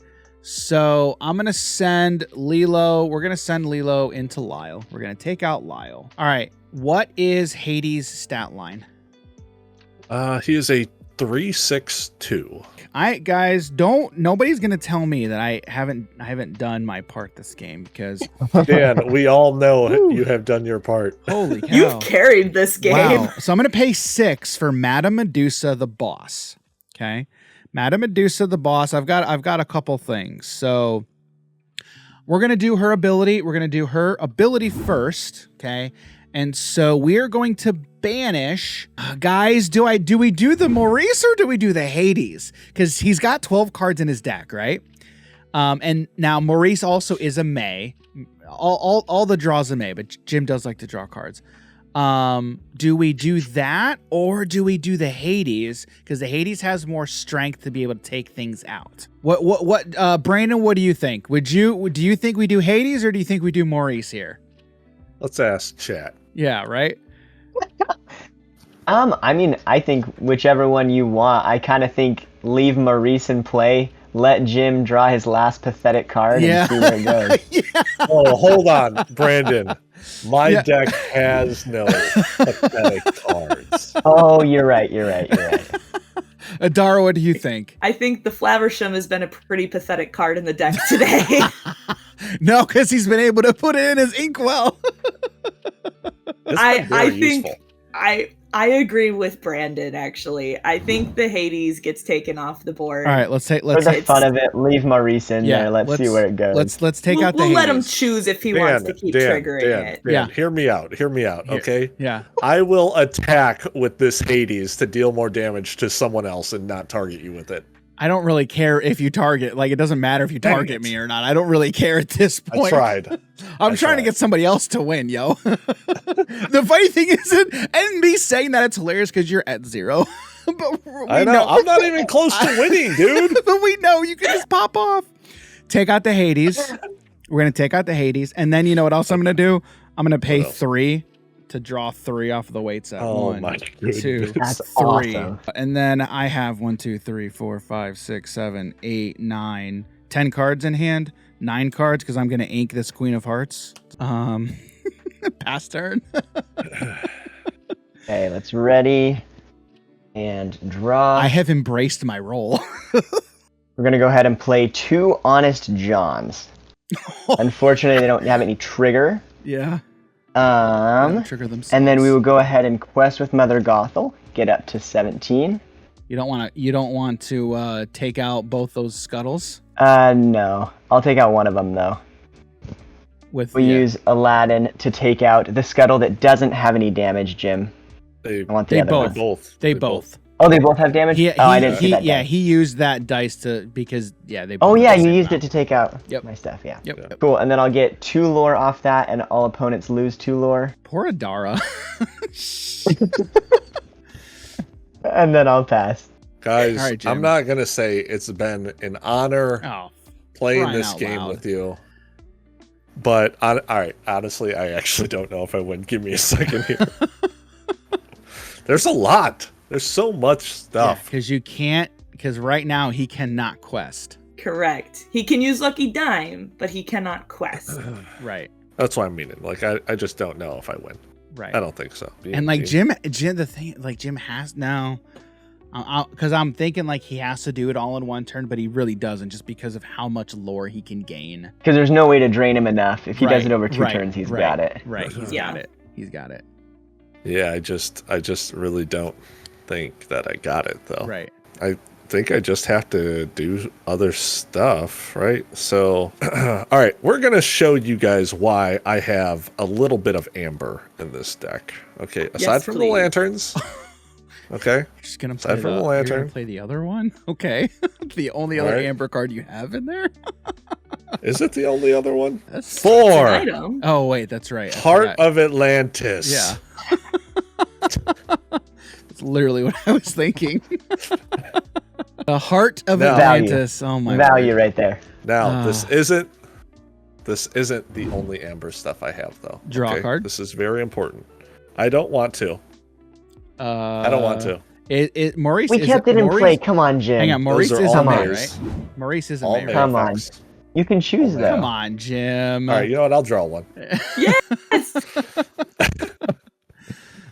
So I'm going to send Lilo. We're going to send Lilo into Lyle. We're going to take out Lyle. All right. What is Hades' stat line? He is a 3/6/2. Guys, nobody's going to tell me that I haven't done my part this game because Dan, we all know you have done your part. holy cow. You've carried this game. Wow. So I'm going to pay 6 for Madame Medusa the boss. Okay. Madame Medusa the boss. I've got a couple things. So we're going to do her ability. We're going to do her ability first. Okay. And so we're going to banish, guys. Do we do the Maurice or do we do the Hades? Because he's got 12 cards in his deck, right? And now Maurice also is a May. All the draws a May, but Jim does like to draw cards. Do we do that or do we do the Hades? Because the Hades has more strength to be able to take things out. What, Brandon? What do you think? Do you think we do Hades or do you think we do Maurice here? Let's ask chat. Yeah, right. I mean, I think whichever one you want. I kind of think leave Maurice in play, let Jim draw his last pathetic card, and see where it goes. Yeah. Oh, hold on, Brandon. My Yeah. deck has no pathetic cards. Oh, you're right. You're right. Adara, what do you think? I think the Flaversham has been a pretty pathetic card in the deck today. No, because he's been able to put it in his inkwell. It's been very think useful. I agree with Brandon, actually. I think the Hades gets taken off the board. All right, let's For the fun of it, leave Maurice in there. Let's see where it goes. Let's take out the We'll let him Hades. choose if he wants to keep triggering it. Yeah. Hear me out, okay? Yeah. I will attack with this Hades to deal more damage to someone else and not target you with it. I don't really care if you target. Like, it doesn't matter if you target me or not. I don't really care at this I point. tried. I'm trying to get somebody else to win, yo. The funny thing is, and me saying that, it's hilarious because you're at 0. But I know. I'm not even close to winning, dude. But we know you can just pop off. Take out the Hades. We're going to take out the Hades. And then you know what else I'm going to do? I'm going to pay 3 to draw 3 off the weight set. Oh 1, my 2, That's 3. awesome. And then I have 1, 2, 3, 4, 5, 6, 7, 8, 9, 10 cards in hand. 9 cards because I'm going to ink this Queen of Hearts. Pass turn. Okay, let's ready and draw. I have embraced my role. We're gonna go ahead and play 2 Honest Johns. Unfortunately, they don't have any trigger. Yeah. Trigger themselves. And then we will go ahead and quest with Mother Gothel. Get up to 17. You don't want to take out both those scuttles No. I'll take out one of them though. with Use Aladdin to take out the scuttle that doesn't have any damage, Jim. They I want the They other both. one. They both. Oh, they both have damage? I didn't see that. Yeah, dice. he used that dice because they both Oh have yeah, the you same used it amount. to take out Yep. my stuff, yeah. Yep. Cool, and then I'll get 2 lore off that, and all opponents lose 2 lore. Poor Adara. And then I'll pass. Guys, All right, Jim. I'm not gonna say it's been an honor Oh, playing crying this out game loud. with you. But all right, honestly, I actually don't know if I win. Give me a second here. There's a lot. There's so much stuff. because right now he cannot quest. Correct. He can use Lucky Dime, but he cannot quest. Right. That's what I'm meaning. Like I just don't know if I win. Right. I don't think so. And like Jim, the thing, like Jim has now, because I'm thinking like he has to do it all in one turn, but he really doesn't, just because of how much lore he can gain. Because there's no way to drain him enough. If he does Right, it over 2 right, turns, he's right, got it. Right. He's Yeah. got it. He's got it. Yeah, I just really don't think that I got it though. Right. I think I just have to do other stuff, right? So, all right, we're going to show you guys why I have a little bit of amber in this deck. Okay, aside Yes, from please. the lanterns. Okay, You're just gonna play aside from the you're lantern. gonna play the other one. Okay. The only other Right. amber card you have in there. Is it the only other one? That's An 4, item. Oh wait, that's right. I Heart forgot. of Atlantis. Yeah. That's literally what I was thinking. The Heart of Now- Atlantis. Oh my Value word. right there. Now, this Ah. isn't the only amber stuff I have though. Draw a card? This is very important. I don't want to. I don't want to. Maurice. We is kept it in Maurice, play. Come on, Jim. Hang on, Maurice Those are is all in May, Mays. right? Maurice is in All May, May right? Come on. effects. You can choose, though. Come on, Jim. All right, you know what? I'll draw one. Yes.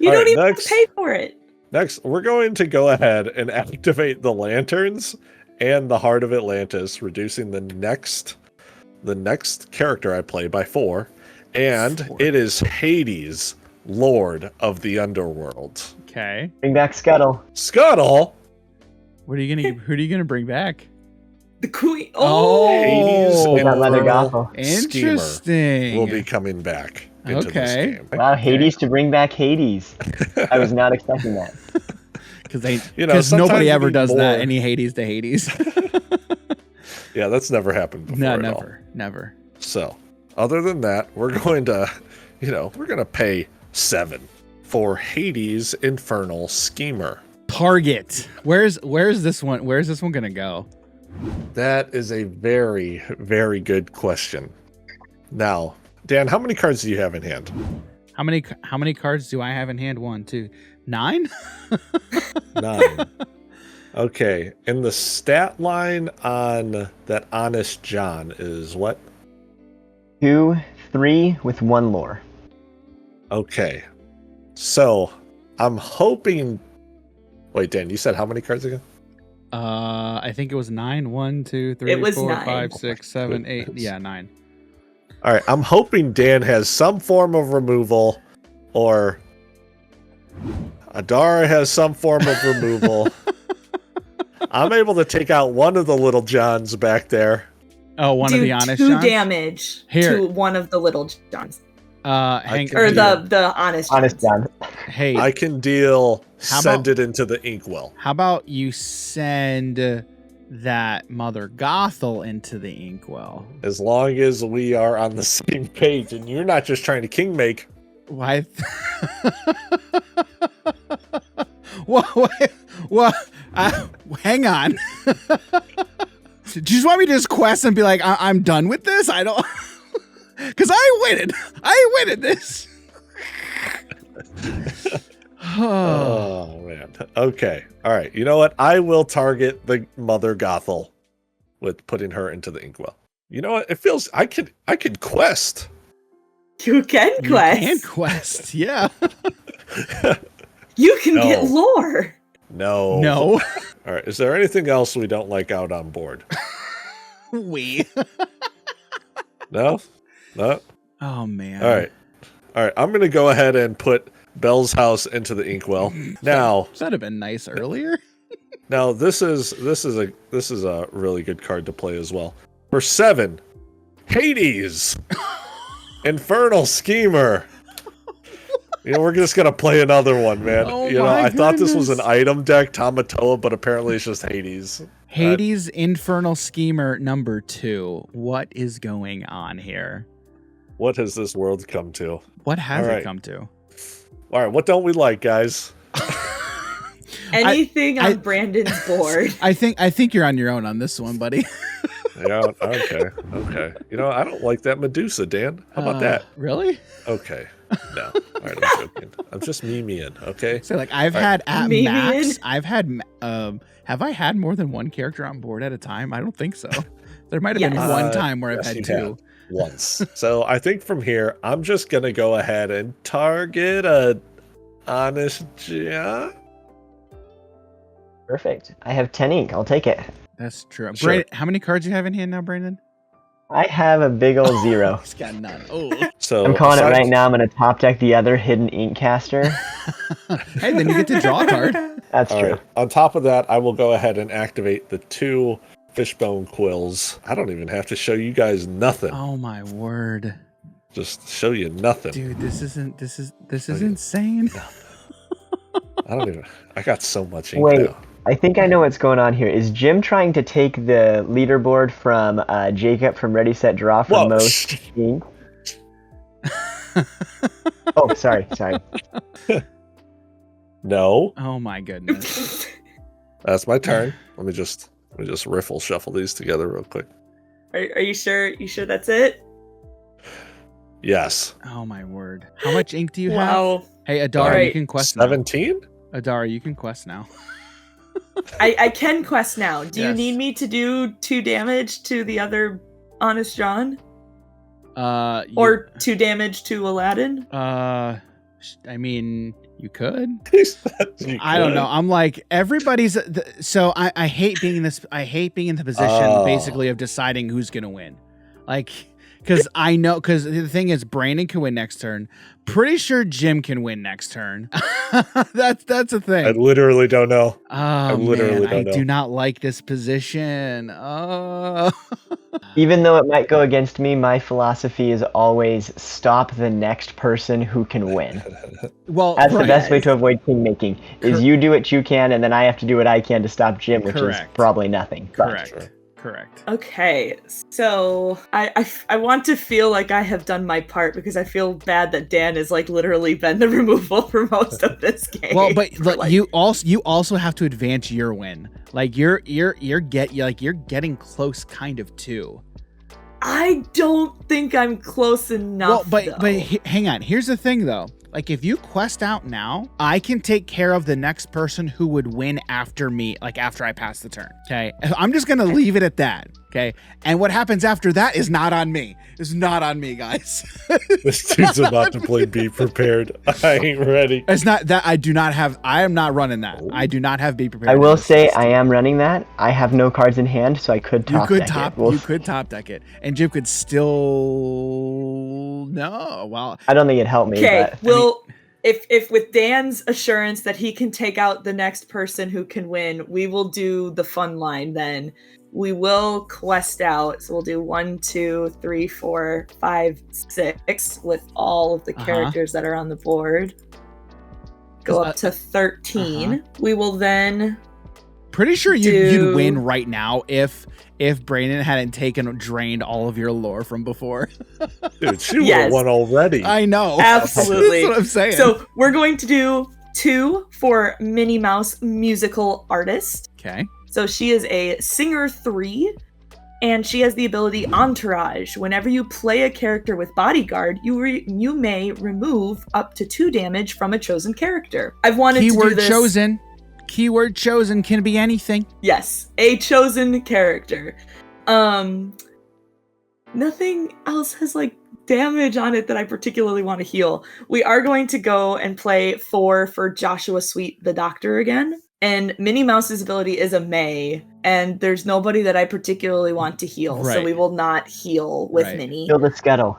You All don't right, even have next. to pay for it. Next, we're going to go ahead and activate the lanterns and the Heart of Atlantis, reducing the next character I play by 4, and 4. it is Hades, Lord of the Underworld. Okay. Bring back Scuttle. Scuttle. Who are you gonna bring back? The queen. Oh, Hades We got Mother Infernal Gothel. Interesting. will be coming back into this Okay. game. Wow, Hades to bring back Hades. I was not expecting that. Because sometimes nobody you ever need does that. more. Any Hades to Hades. Yeah, that's never happened before. No, at all. never. So, other than that, we're going to, we're going to pay 7 for Hades Infernal Schemer. Target. Where's this one? Where's this one gonna go? That is a very, very good question. Now, Dan, how many cards do you have in hand? How many cards do I have in hand? 1, 2, 9. 9. Okay, and the stat line on that Honest John is what? 2, 3 with 1 lore. Okay. So, I'm hoping... Wait, Dan, you said how many cards again? I think it was 9. 1, 2, 3, It was 4, 9. 5, 6, 7, 8. Goodness. Yeah, 9. All right, I'm hoping Dan has some form of removal, or Adara has some form of removal. I'm able to take out one of the little Johns back there. Oh, one of the honest 2 Johns? damage Here. to one of the little Johns. Hank, Or Yeah. the honest Honest Johns. John. hey, I can deal How send about- it into the inkwell. how about you send that Mother Gothel into the inkwell? As long as we are on the same page and you're not just trying to king make. Why? What? Hang on. Do you just want me to just quest and be like, I'm done with this? I don't... Because I win this. Oh, man. Okay. All right. You know what? I will target the Mother Gothel with putting her into the inkwell. You know what? It feels... I could quest. You can quest. You can quest, yeah. You can No. get lore. No. No. All right. Is there anything else we don't like out on board? We. No? No? Oh, man. All right. All right. I'm going to go ahead and put Belle's house into the inkwell. Now, That'd have been nice earlier. now this is a really good card to play as well. For 7, Hades. Infernal Schemer. You know, we're just gonna play another one, man. Oh you know, my I thought this was an goodness. item deck, Tamatoa, but apparently it's just Hades. Hades Infernal Schemer number 2. What is going on here? What has this world come to? What has All it right. come to? All right, what don't we like, guys? Anything I- on Brandon's board. I think you're on your own on this one, buddy. Yeah, okay. You know, I don't like that Medusa, Dan. How about that? Really? Okay. No. All right, I'm joking. I'm just memeing, okay? So like I've All had at Maybe max, in- I've had have I had more than one character on board at a time? I don't think so. There might have been Yes. one time where I've yes, had you 2. have. Once. So I think from here, I'm just gonna go ahead and target a honest John. Perfect. I have 10 ink. I'll take it. That's true. Sure. Brandon, how many cards you have in hand now, Brandon? I have a big old 0. He's got none. Oh. So I'm calling it aside- right now. I'm going to top deck the other hidden ink caster. Hey, then you get to draw a card. That's All true. right. On top of that, I will go ahead and activate the 2 fishbone quills. I don't even have to show you guys nothing. Oh my word. Just show you nothing. Dude, this is insane. I got so much ink Wait, now. I think I know what's going on here. Is Jim trying to take the leaderboard from Jacob from Ready, Set, Draw for Whoa, most ink? Oh, sorry. No, Oh my goodness. that's my turn. Let me just riffle shuffle these together real quick. Are you sure? You sure that's it? Yes. Oh my word. How much ink do you have? Wow. Hey, Adara, you Alright. can quest now. 17? Adara, you can quest now. I can quest now. Do you Yes. need me to do 2 damage to the other Honest John? Or 2 damage to Aladdin? I mean, you could. You I don't could. know. I'm like everybody's. So I hate being in this. I hate being in the position Oh. basically of deciding who's gonna win. Like, because I know. Because the thing is, Brandon can win next turn. Pretty sure Jim can win next turn. that's a thing. I literally don't know. Oh literally man, I don't do know. not like this position. Oh. Even though it might go against me, my philosophy is always stop the next person who can win. Well, That's the right. best way to avoid kingmaking, is you do what you can, and then I have to do what I can to stop Jim, which is Correct. probably nothing. But Correct. Sure. Correct. Okay, so I want to feel like I have done my part because I feel bad that Dan has like literally been the removal for most of this game. Well, but For, like, like- you also have to advance your win. Like you're getting close kind of too. I don't think I'm close enough. Well, though. but hang on. Here's the thing though. Like if you quest out now, I can take care of the next person who would win after me, like after I pass the turn. Okay? I'm just going to leave it at that. Okay. And what happens after that is not on me. It's not on me, guys. This dude's about to play Be Prepared. I ain't ready. It's not that I am not running that. I do not have Be Prepared. I will say I am running that. I have no cards in hand, so I could top deck it. You could top deck it. And Jim could still no. Well, I don't think it'd help me. Okay, But well, if with Dan's assurance that he can take out the next person who can win, we will do the fun line then. We will quest out. So we'll do 1, 2, 3, 4, 5, 6 with all of the characters that are on the board. Go up to 13. We will then. Pretty sure you'd win right now if Brandon hadn't drained all of your lore from before. Dude, she would have won already. I know. Absolutely. That's what I'm saying. So we're going to do 2 for Minnie Mouse Musical Artist. Okay. So she is a singer 3, and she has the ability Entourage. Whenever you play a character with Bodyguard, you may remove up to 2 damage from a chosen character. I've wanted to do this. Chosen. Keyword chosen can be anything. Yes, a chosen character. Nothing else has damage on it that I particularly want to heal. We are going to go and play 4 for Joshua Sweet the Doctor again. And Minnie Mouse's ability is a May, and there's nobody that I particularly want to heal, so we will not heal with Minnie. Heal the Scuttle.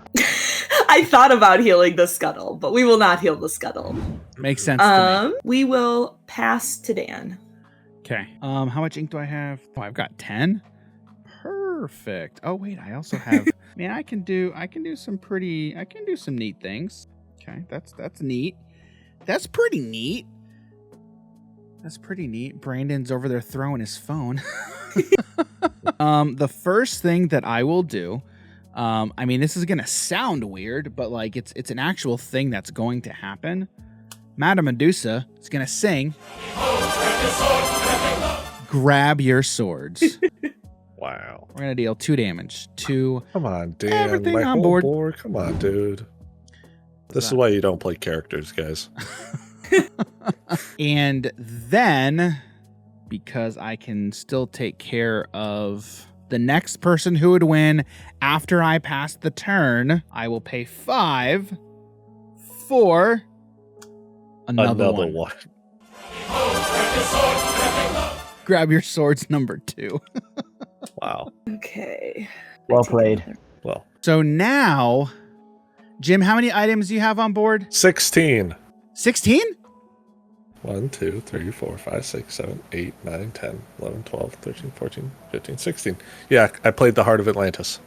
I thought about healing the Scuttle, but we will not heal the Scuttle. Makes sense to me. We will pass to Dan. Okay. How much ink do I have? Oh, I've got 10. Perfect. Oh wait, I also have. Man, I can do some neat things. Okay, that's neat. That's pretty neat. That's pretty neat. Brandon's over there throwing his phone. The first thing that I will do, I mean, this is gonna sound weird, but it's an actual thing that's going to happen. Madame Medusa is gonna sing. Grab your swords. Wow. We're gonna deal 2 damage to. Come on, Dan. Everything my on whole board. Come on, dude. This is why you don't play characters, guys. And then, because I can still take care of the next person who would win after I pass the turn, I will pay 5 for another one. Grab your swords number 2. Wow. Okay. Well played. Well. So now, Jim, how many items do you have on board? 16. 16? 1, 2, 3, 4, 5, 6, 7, 8, 9, 10, 11, 12, 13, 14, 15, 16. Yeah, I played the Heart of Atlantis.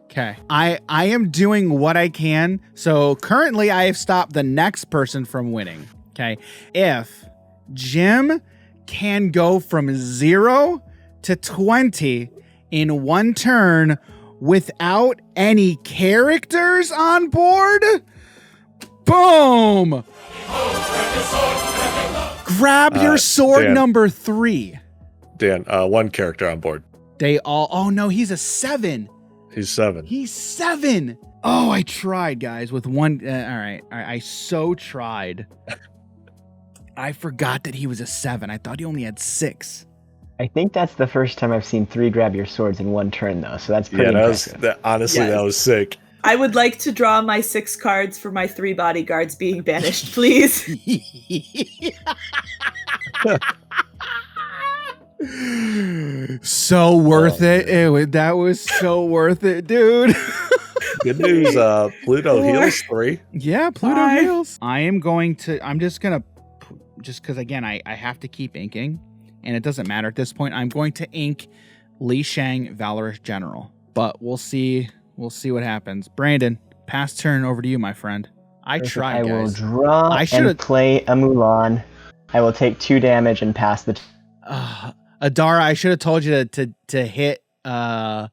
Okay. I am doing what I can. So currently I have stopped the next person from winning. Okay. If Jim can go from 0 to 20 in one turn without any characters on board, boom! Grab your sword Dan. number 3. Dan, 1 character on board. They all. Oh no, he's a 7. He's 7. He's 7. Oh, I tried, guys, with 1. All right. I so tried. I forgot that he was a 7. I thought he only had 6. I think that's the first time I've seen 3 grab your swords in one turn, though. So that's pretty impressive. Honestly, that was sick. I would like to draw my 6 cards for my 3 bodyguards being banished, please. So worth it. That was so worth it, dude. Good news. Pluto heals 3. Yeah, Pluto heals. I'm just because again, I have to keep inking, and it doesn't matter at this point. I'm going to ink Li Shang, Valorous General, but we'll see. We'll see what happens. Brandon, pass turn over to you, my friend. I tried, I will guys. draw and play a Mulan. I will take 2 damage and pass the... Adara, I should have told you to hit that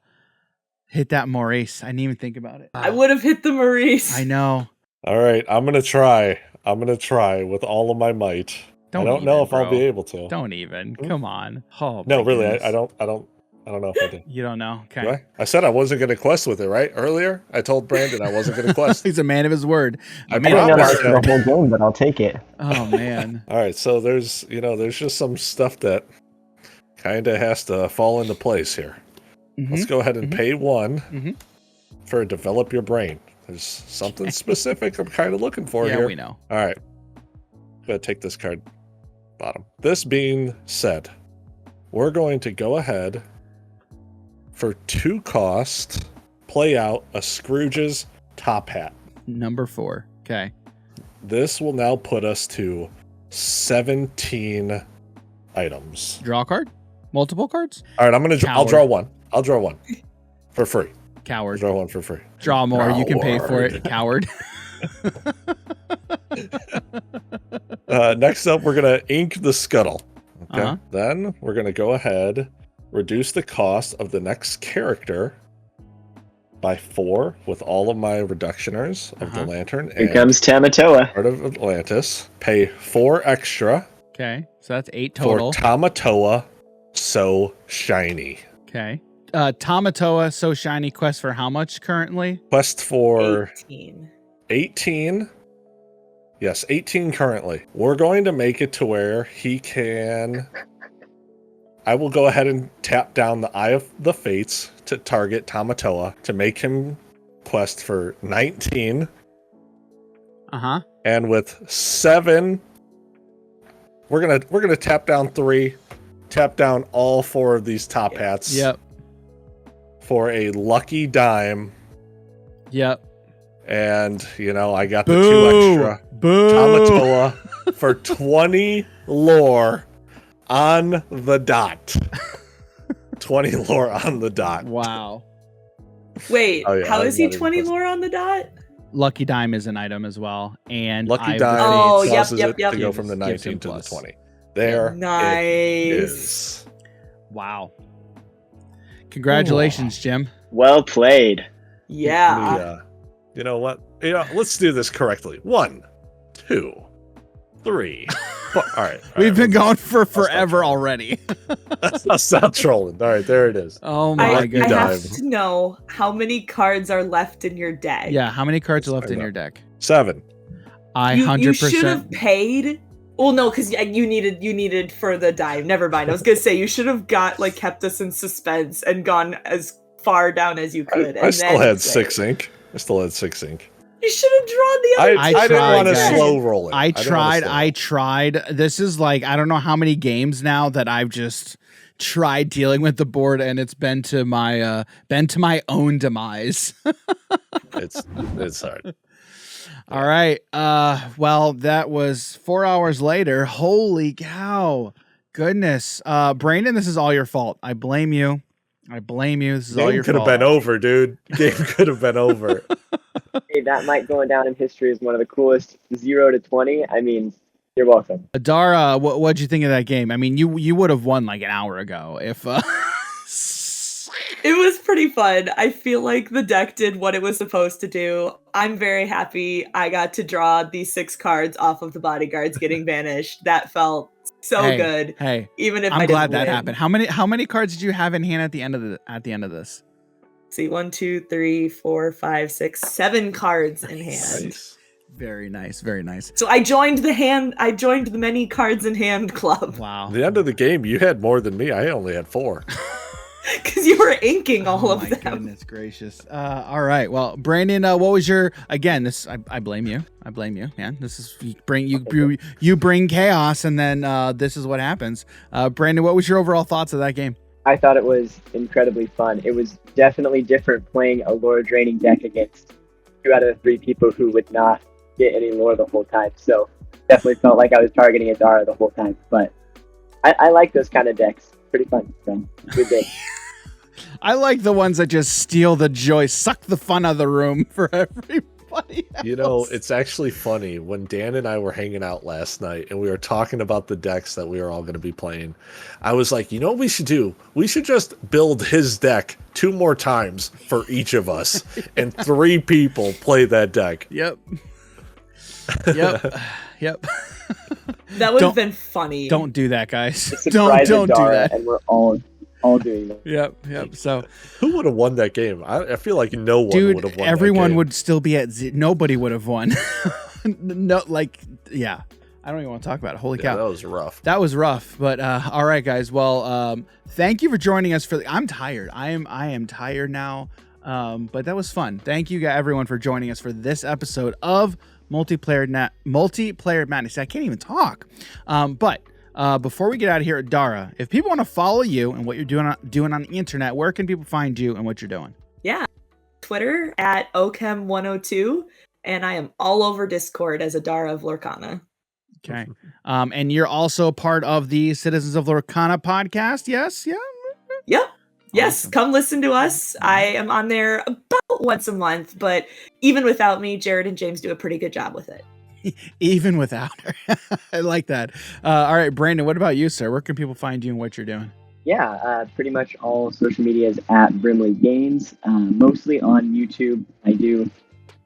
Maurice. I didn't even think about it. I would have hit the Maurice. I know. All right, I'm going to try. with all of my might. I don't know if I'll be able to. Don't even. Come on. Oh, no, really, I don't know if I did. You don't know? Okay. I said I wasn't going to quest with it, right? Earlier, I told Brandon I wasn't going to quest. He's a man of his word. I didn't know that was the whole game, but I'll take it. Oh, man. All right, so there's just some stuff that kind of has to fall into place here. let's go ahead and pay 1 for develop your brain. There's something specific I'm kind of looking for here. Yeah, we know. All right. I'm going to take this card bottom. This being said, we're going to go ahead for 2 cost, play out a Scrooge's top hat. Number 4. Okay. This will now put us to 17 items. Draw a card? Multiple cards? All right, I'll draw one. I'll draw one for free. I'll Coward. draw one for free. Draw more. You can pay for it. Coward. Next up, we're going to ink the scuttle. Okay. Uh-huh. Then we're going to go ahead, reduce the cost of the next character by 4 with all of my reductioners of the lantern. Here comes Tamatoa. Part of Atlantis. Pay 4 extra. Okay. So that's 8 total. For Tamatoa, So Shiny. Okay. Tamatoa, So Shiny quest for how much currently? Quest for 18. 18. Yes, 18 currently. We're going to make it to where he can... I will go ahead and tap down the Eye of the Fates to target Tamatoa to make him quest for 19. Uh-huh. And with 7, we're gonna tap down 3, tap down all 4 of these top hats. Yep. For a lucky dime. Yep. And I got the Boo! 2 extra. Boo! Tamatoa for 20 lore on the dot. 20 lore on the dot. Wow. Wait, Oh, yeah, how I'm is he not 20 impressed. lore on the dot? Lucky Dime is an item as well. And Lucky Eye of the dime Oh, Fates yep, causes yep, it yep. to go from the Gives him 19 to the plus. 20. There Nice. it is. Wow. Congratulations, Jim. Well played. Yeah. You know what? Let's do this correctly. 1, 2, 3, 4. All right. We've been going for stop forever trolling. already. I'll stop trolling. All right, there it is. Oh my I goodness. have Dive. to know how many cards are left in your deck. Yeah, how many cards are left I in know. your deck? 7. I You 100%. should have paid. Well, no, because you needed for the dive. Never mind. I was gonna say you should have kept us in suspense and gone as far down as you could. I and still then had say- 6 ink. I still had 6 ink. You should have drawn the other. I didn't tried, want to guys. slow roll it. I didn't wanna slow tried. This is I don't know how many games now that I've just tried dealing with the board, and it's been to my own demise. It's hard. All right. Well, that was 4 hours later. Holy cow. Goodness. Brandon, this is all your fault. I blame you. This is all Game your could have fault. been over, dude. Game could have been over. Hey, that might go down in history as one of the coolest 0 to 20. I mean, you're welcome. Adara, what'd you think of that game? I mean, you would have won an hour ago if It was pretty fun. I feel like the deck did what it was supposed to do. I'm very happy I got to draw these 6 cards off of the bodyguards getting banished. That felt so Hey, good. Hey, Even if I'm I glad didn't that win. happened. How many cards did you have in hand at the end of this? See, 1, 2, 3, 4, 5, 6, 7 cards in hand. Nice. Very nice, very nice. So I joined the many cards in hand club Wow. The end of the game, you had more than me. I only had 4. because you were inking all Oh of my them. goodness gracious. All right. Well, Brandon, what was your this I blame you. I blame you, man. This is you bring chaos and then this is what happens. Brandon, what was your overall thoughts of that game? I thought it was incredibly fun. It was definitely different playing a lore draining deck against 2 out of the 3 people who would not get any lore the whole time. So definitely felt like I was targeting Adara the whole time. But I like those kind of decks. Pretty fun. So, good day. I like the ones that just steal the joy, suck the fun out of the room for everybody else. You know, it's actually funny. When Dan and I were hanging out last night and we were talking about the decks that we were all going to be playing, I was like, you know what we should do? We should just build his deck 2 more times for each of us and 3 people play that deck. Yep. Yep. That would Don't- have been funny. Don't do that, guys. Surprise Don't do Adara, that. and we're all doing that. Yep. So, Who would have won that game? I feel like no one would have dude, won everyone that game. would still be at nobody would have won. No, yeah. I don't even want to talk about it. Holy Yeah, cow. that was rough. That was rough, but all right, guys. Well, thank you for joining us I'm tired. I am tired now, but that was fun. Thank you, everyone, for joining us for this episode of Multiplayer Madness. I can't even talk. But before we get out of here, Adara, if people want to follow you and what you're doing on the internet, where can people find you and what you're doing? Yeah, Twitter at Ochem102, and I am all over Discord as Adara of Lorcana. Okay. And you're also part of the Citizens of Lorcana podcast. Yes. Yeah. Yep. Yes. Awesome. Come listen to us. I am on there about once a month, but even without me, Jared and James do a pretty good job with it. Even without her. I like that. All right, Brandon, what about you, sir? Where can people find you and what you're doing? Yeah, pretty much all social media is at Brimley Games, mostly on YouTube. I do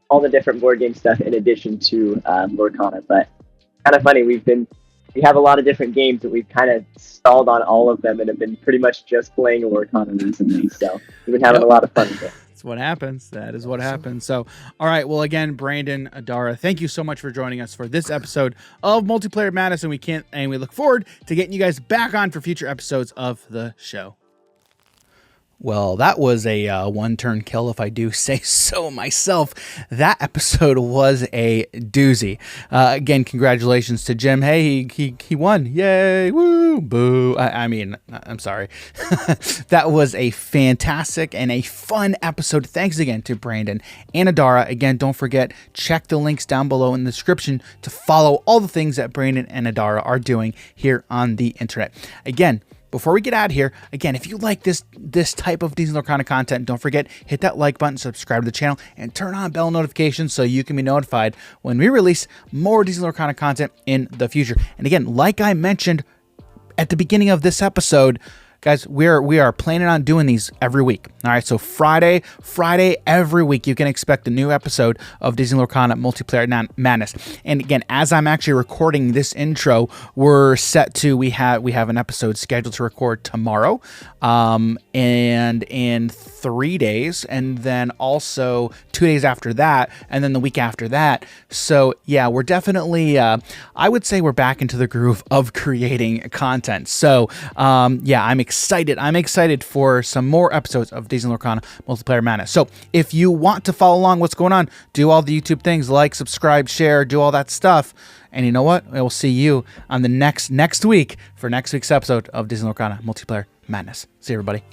all the different board game stuff in addition to Lorcana, but kind of funny. We have a lot of different games that we've kind of stalled on all of them and have been pretty much just playing Lorcana recently. So we've been having a lot of fun with it. That's what happens. That is what happens. So, all right. Well, again, Brandon, Adara, thank you so much for joining us for this episode of Multiplayer Madness, and we look forward to getting you guys back on for future episodes of the show. Well, that was a one-turn kill, if I do say so myself. That episode was a doozy. Again, congratulations to Jim. Hey, he won. Yay. Woo. Boo. I'm sorry. That was a fantastic and a fun episode. Thanks again to Brandon and Adara. Again, don't forget, check the links down below in the description to follow all the things that Brandon and Adara are doing here on the internet. Again, before we get out of here, again, if you like this type of Disney Lorcana content, don't forget, hit that like button, subscribe to the channel, and turn on bell notifications so you can be notified when we release more Disney Lorcana content in the future. And again, like I mentioned at the beginning of this episode, guys, we are planning on doing these every week. All right, so Friday every week, you can expect a new episode of Disney Lorcana Multiplayer Madness. And again, as I'm actually recording this intro, we're set to we have an episode scheduled to record tomorrow, and in 3 days, and then also 2 days after that, and then the week after that. So yeah, we're definitely, I would say we're back into the groove of creating content. So yeah, I'm excited for some more episodes of Disney Lorcana Multiplayer Madness. So if you want to follow along what's going on, do all the YouTube things, like, subscribe, share, do all that stuff. And you know what? I will see you on the next week for next week's episode of Disney Lorcana Multiplayer Madness. See you, everybody.